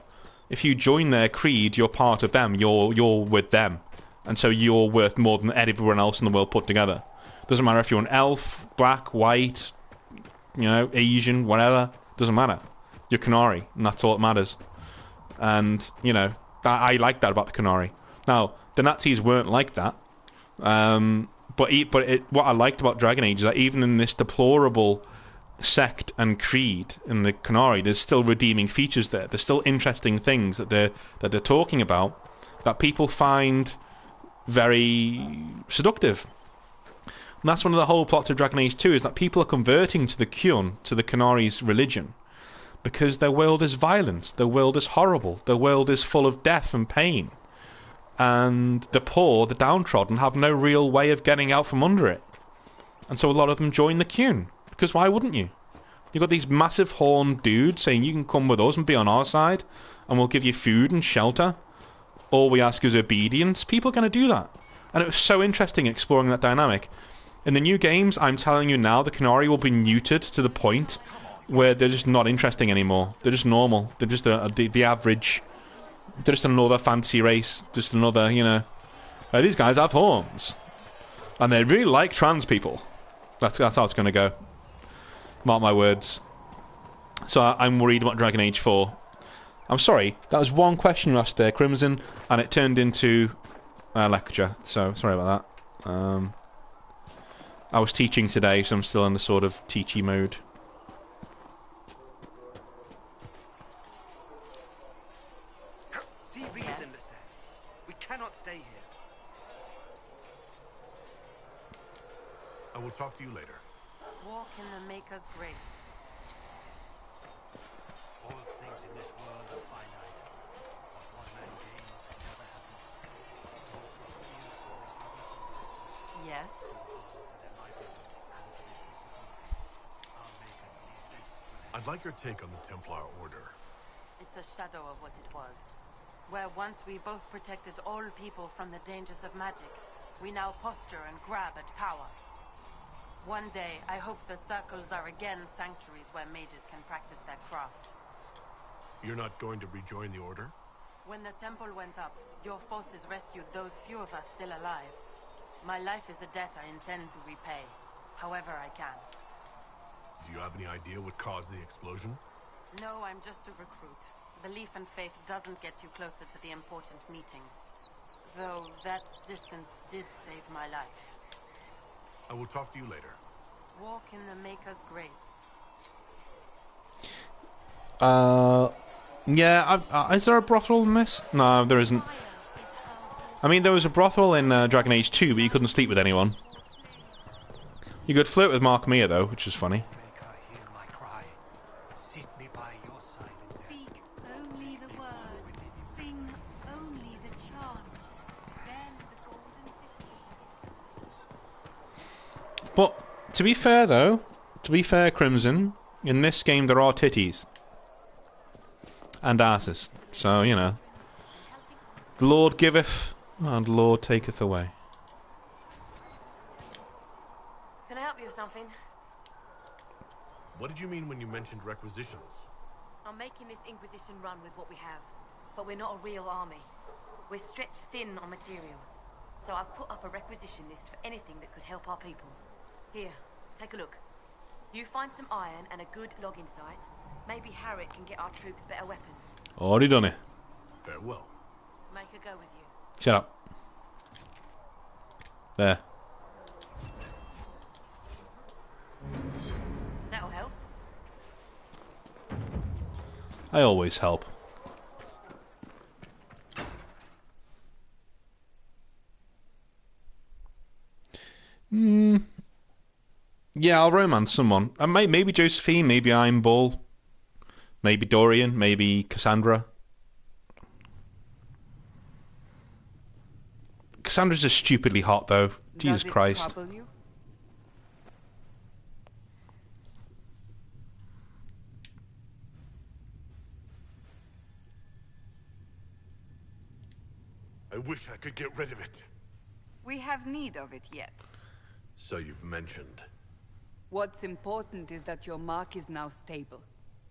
Speaker 1: If you join their creed, you're part of them. You're with them, and so you're worth more than everyone else in the world put together. Doesn't matter if you're an elf, black, white, you know, Asian, whatever. Doesn't matter. You're Qunari, and that's all that matters. And you know, I like that about the Qunari. Now, the Nazis weren't like that. What I liked about Dragon Age is that even in this deplorable sect and creed in the Qunari, there's still redeeming features there. There's still interesting things that they're talking about that people find very seductive. And that's one of the whole plots of Dragon Age 2, is that people are converting to the Qun, to the Qunari's religion, because their world is violent, their world is horrible, their world is full of death and pain. And the poor, the downtrodden, have no real way of getting out from under it. And so a lot of them join the Qun. Because why wouldn't you? You've got these massive horned dudes saying you can come with us and be on our side, and we'll give you food and shelter. All we ask is obedience. People are going to do that. And it was so interesting exploring that dynamic. In the new games, I'm telling you now, the Qunari will be neutered to the point where they're just not interesting anymore. They're just normal. They're just the average. They're just another fantasy race. Just another, you know. These guys have horns. And they really like trans people. That's how it's going to go. Mark my words. So I'm worried about Dragon Age 4. I'm sorry, that was one question you asked there, Crimson, and it turned into a lecture. So sorry about that. I was teaching today, so I'm still in the sort of teachy mode.
Speaker 11: See reason, Lisette. We cannot stay here.
Speaker 2: I will talk to you later.
Speaker 14: Walk in the Maker's grace.
Speaker 7: All things in this world are finite. What one man gains never happens.
Speaker 14: Yes?
Speaker 2: I'd like your take on the Templar Order.
Speaker 14: It's a shadow of what it was. Where once we both protected all people from the dangers of magic, we now posture and grab at power. One day, I hope the circles are again sanctuaries where mages can practice their craft.
Speaker 2: You're not going to rejoin the Order?
Speaker 14: When the temple went up, your forces rescued those few of us still alive. My life is a debt I intend to repay, however I can.
Speaker 2: Do you have any idea what caused the explosion?
Speaker 14: No, I'm just a recruit. Belief and faith doesn't get you closer to the important meetings. Though that distance did save my life.
Speaker 2: I will talk to you later.
Speaker 14: Walk in the Maker's grace.
Speaker 1: Yeah, is there a brothel in this? No, there isn't. I mean, there was a brothel in Dragon Age 2, but you couldn't sleep with anyone. You could flirt with Mark Mia, though, which is funny.
Speaker 5: Only the word, sing only the chant, then the golden city.
Speaker 1: But, to be fair, though, Crimson, in this game there are titties. And asses. So, you know. The Lord giveth, and the Lord taketh away.
Speaker 14: Can I help you with something?
Speaker 2: What did you mean when you mentioned requisitions?
Speaker 13: I'm making this Inquisition run with what we have, but we're not a real army. We're stretched thin on materials, so I've put up a requisition list for anything that could help our people. Here, take a look. You find some iron and a good logging site. Maybe Harriet can get our troops better weapons.
Speaker 1: Already done it.
Speaker 2: Farewell.
Speaker 13: Make her go with you.
Speaker 1: Shut up. There.
Speaker 13: That'll help.
Speaker 1: I always help. Yeah, I'll romance someone. Maybe Josephine, maybe Ironball, maybe Dorian, maybe Cassandra. Cassandra's just stupidly hot, though. Jesus Christ.
Speaker 4: Trouble you?
Speaker 2: I wish I could get rid of it.
Speaker 4: We have need of it yet.
Speaker 2: So you've mentioned.
Speaker 4: What's important is that your mark is now stable,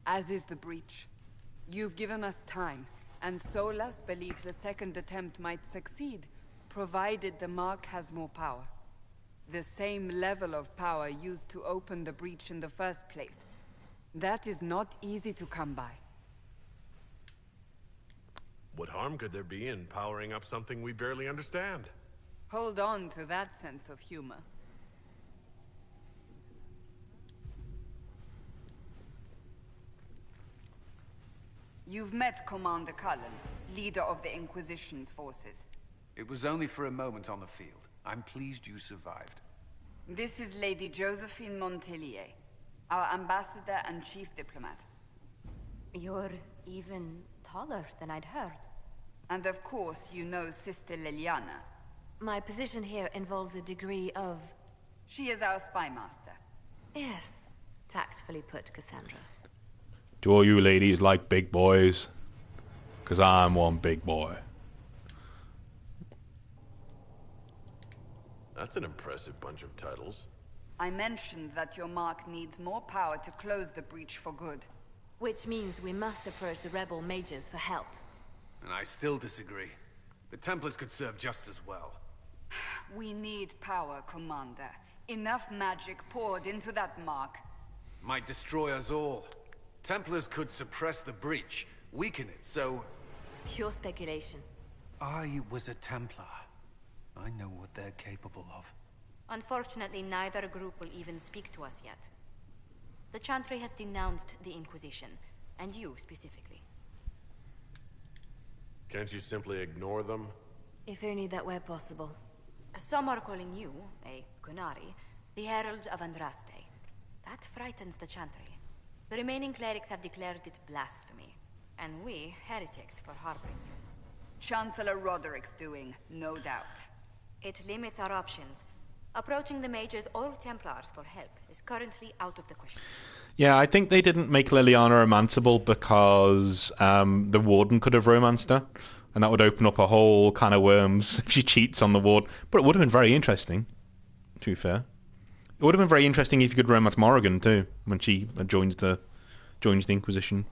Speaker 4: as is the breach. You've given us time, And Solas believes a second attempt might succeed, provided the Mark has more power. The same level of power used to open the breach in the first place. That is not easy to come by.
Speaker 2: What harm could there be in powering up something we barely understand?
Speaker 4: Hold on to that sense of humor. You've met Commander Cullen, leader of the Inquisition's forces.
Speaker 8: It was only for a moment on the field. I'm pleased you survived.
Speaker 4: This is Lady Josephine Montelier, our ambassador and chief diplomat.
Speaker 13: You're even taller than I'd heard.
Speaker 4: And of course, you know Sister Liliana.
Speaker 5: My position here involves a degree of...
Speaker 4: She is our spy master.
Speaker 5: Yes, tactfully put, Cassandra.
Speaker 1: Do all you ladies like big boys? 'Cause I'm one big boy.
Speaker 2: That's an impressive bunch of titles.
Speaker 4: I mentioned that your Mark needs more power to close the breach for good.
Speaker 5: Which means we must approach the rebel mages for help.
Speaker 8: And I still disagree. The Templars could serve just as well.
Speaker 4: We need power, Commander. Enough magic poured into that Mark.
Speaker 8: Might destroy us all. Templars could suppress the breach, weaken it, so...
Speaker 5: Pure speculation.
Speaker 8: I was a Templar. I know what they're capable of.
Speaker 13: Unfortunately, neither group will even speak to us yet. The Chantry has denounced the Inquisition, and you specifically.
Speaker 2: Can't you simply ignore them?
Speaker 5: If only that were possible.
Speaker 13: Some are calling you, a Kunari, the Herald of Andraste. That frightens the Chantry. The remaining clerics have declared it blasphemy, and we, heretics, for harboring you.
Speaker 4: Chancellor Roderick's doing, no doubt.
Speaker 13: It limits our options. Approaching the mages or Templars for help is currently out of the question.
Speaker 1: Yeah, I think they didn't make Liliana romanceable because the Warden could have romanced her, and that would open up a whole can of worms if she cheats on the Ward. But it would have been very interesting, to be fair. It would have been very interesting if you could romance Morrigan too, when she joins the Inquisition.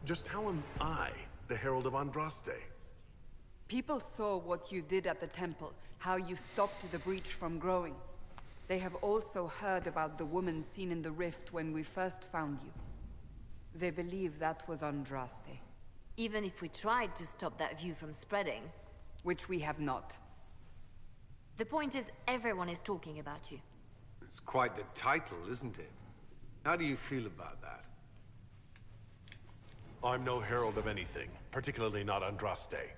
Speaker 2: Just how am I the Herald of Andraste?
Speaker 4: People saw what you did at the temple, how you stopped the breach from growing. They have also heard about the woman seen in the rift when we first found you. They believe that was Andraste.
Speaker 5: Even if we tried to stop that view from spreading...
Speaker 4: Which we have not.
Speaker 5: The point is, everyone is talking about you.
Speaker 8: It's quite the title, isn't it? How do you feel about that?
Speaker 2: I'm no herald of anything, particularly not Andraste.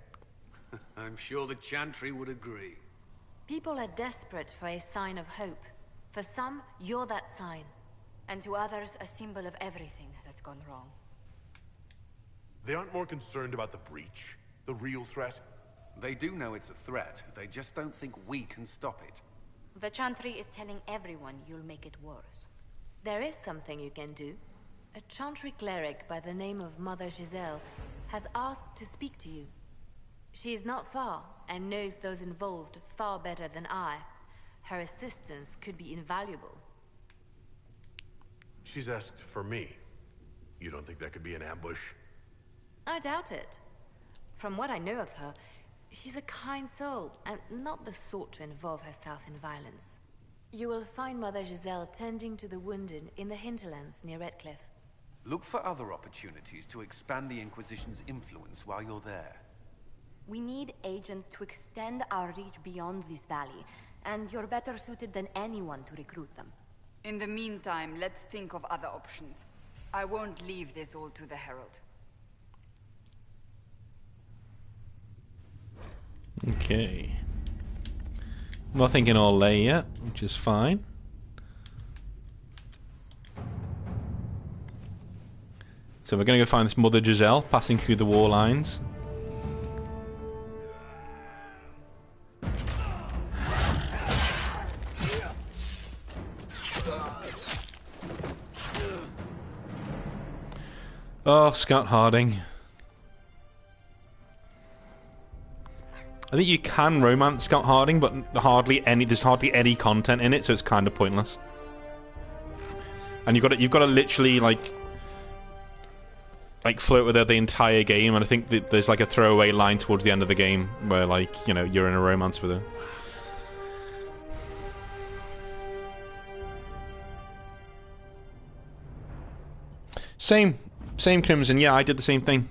Speaker 8: I'm sure the Chantry would agree.
Speaker 5: People are desperate for a sign of hope. For some, you're that sign.
Speaker 13: And to others, a symbol of everything that's gone wrong.
Speaker 2: They aren't more concerned about the breach, the real threat?
Speaker 8: They do know it's a threat. They just don't think we can stop it.
Speaker 13: The Chantry is telling everyone you'll make it worse.
Speaker 5: There is something you can do. A Chantry cleric by the name of Mother Giselle has asked to speak to you. She is not far, and knows those involved far better than I. Her assistance could be invaluable.
Speaker 2: She's asked for me. You don't think that could be an ambush?
Speaker 5: I doubt it. From what I know of her, she's a kind soul, and not the sort to involve herself in violence. You will find Mother Giselle tending to the wounded in the hinterlands near Redcliffe.
Speaker 8: Look for other opportunities to expand the Inquisition's influence while you're there.
Speaker 13: We need agents to extend our reach beyond this valley, and you're better suited than anyone to recruit them.
Speaker 4: In the meantime, let's think of other options. I won't leave this all to the Herald.
Speaker 1: Okay. Nothing in all lay yet, which is fine. So we're going to go find this Mother Giselle, passing through the war lines. Oh, Scott Harding. I think you can romance Scott Harding, but there's hardly any content in it, so it's kind of pointless. And you've got to literally like like flirt with her the entire game, and I think that there's like a throwaway line towards the end of the game where like, you know, you're in a romance with her. Same Crimson. Yeah, I did the same thing.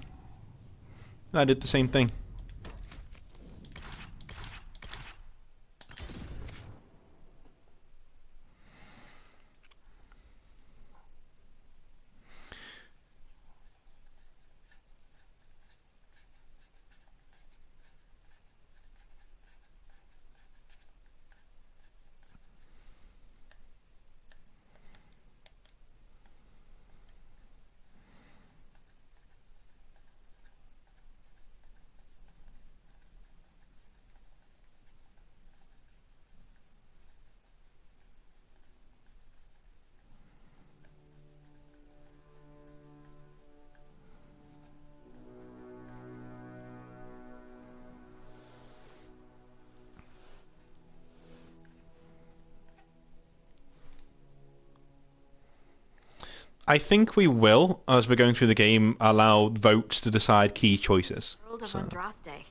Speaker 1: I think we will, as we're going through the game, allow votes to decide key choices.
Speaker 19: World of Andraste.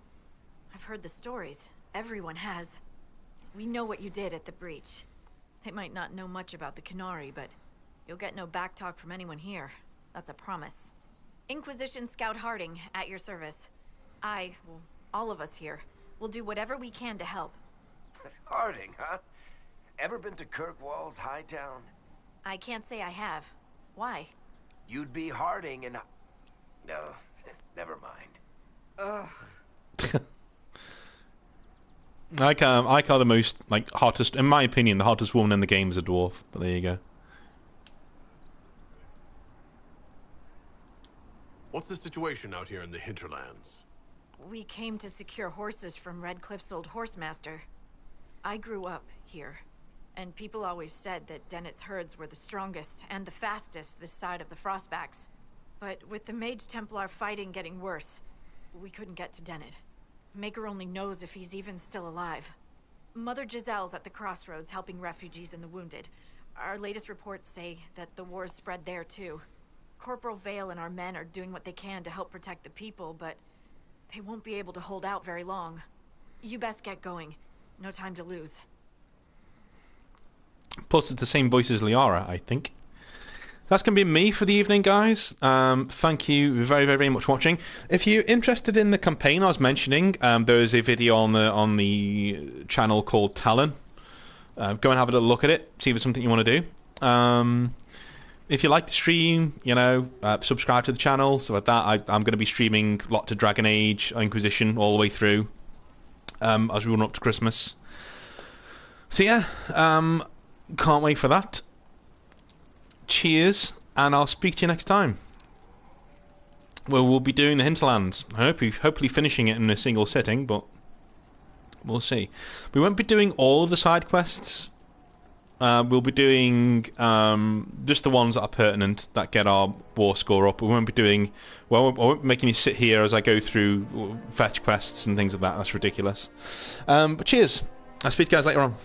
Speaker 19: I've heard the stories. Everyone has. We know what you did at the breach. They might not know much about the Canary, but you'll get no backtalk from anyone here. That's a promise. Inquisition Scout Harding, at your service. Well, all of us here, will do whatever we can to help.
Speaker 6: Harding, huh? Ever been to Kirkwall's Hightown?
Speaker 19: I can't say I have. Why?
Speaker 6: You'd be Harding and... No, never mind.
Speaker 19: Ugh.
Speaker 1: I call the most, like, hottest, in my opinion, the hottest woman in the game is a dwarf, but there you go.
Speaker 2: What's the situation out here in the hinterlands?
Speaker 19: We came to secure horses from Redcliffe's old horsemaster. I grew up here, and people always said that Dennett's herds were the strongest and the fastest this side of the Frostbacks. But with the Mage Templar fighting getting worse, we couldn't get to Dennett. Maker only knows if he's even still alive. Mother Giselle's at the crossroads helping refugees and the wounded. Our latest reports say that the war's spread there too. Corporal Vale and our men are doing what they can to help protect the people, but they won't be able to hold out very long. You best get going. No time to lose.
Speaker 1: Plus, it's the same voice as Liara, I think. That's going to be me for the evening, guys. Thank you very, very, very much for watching. If you're interested in the campaign I was mentioning, there is a video on the channel called Talon. Go and have a little look at it, see if it's something you want to do. If you like the stream, you know, subscribe to the channel. So with that, I'm going to be streaming a lot to Dragon Age, Inquisition, all the way through, as we run up to Christmas. So yeah, can't wait for that. Cheers, and I'll speak to you next time. Well, we'll be doing the Hinterlands. Hopefully finishing it in a single sitting, but we'll see. We won't be doing all of the side quests. We'll be doing just the ones that are pertinent, that get our war score up. We won't be doing... Well, I won't be making you sit here as I go through fetch quests and things like that. That's ridiculous. But cheers. I'll speak to you guys later on.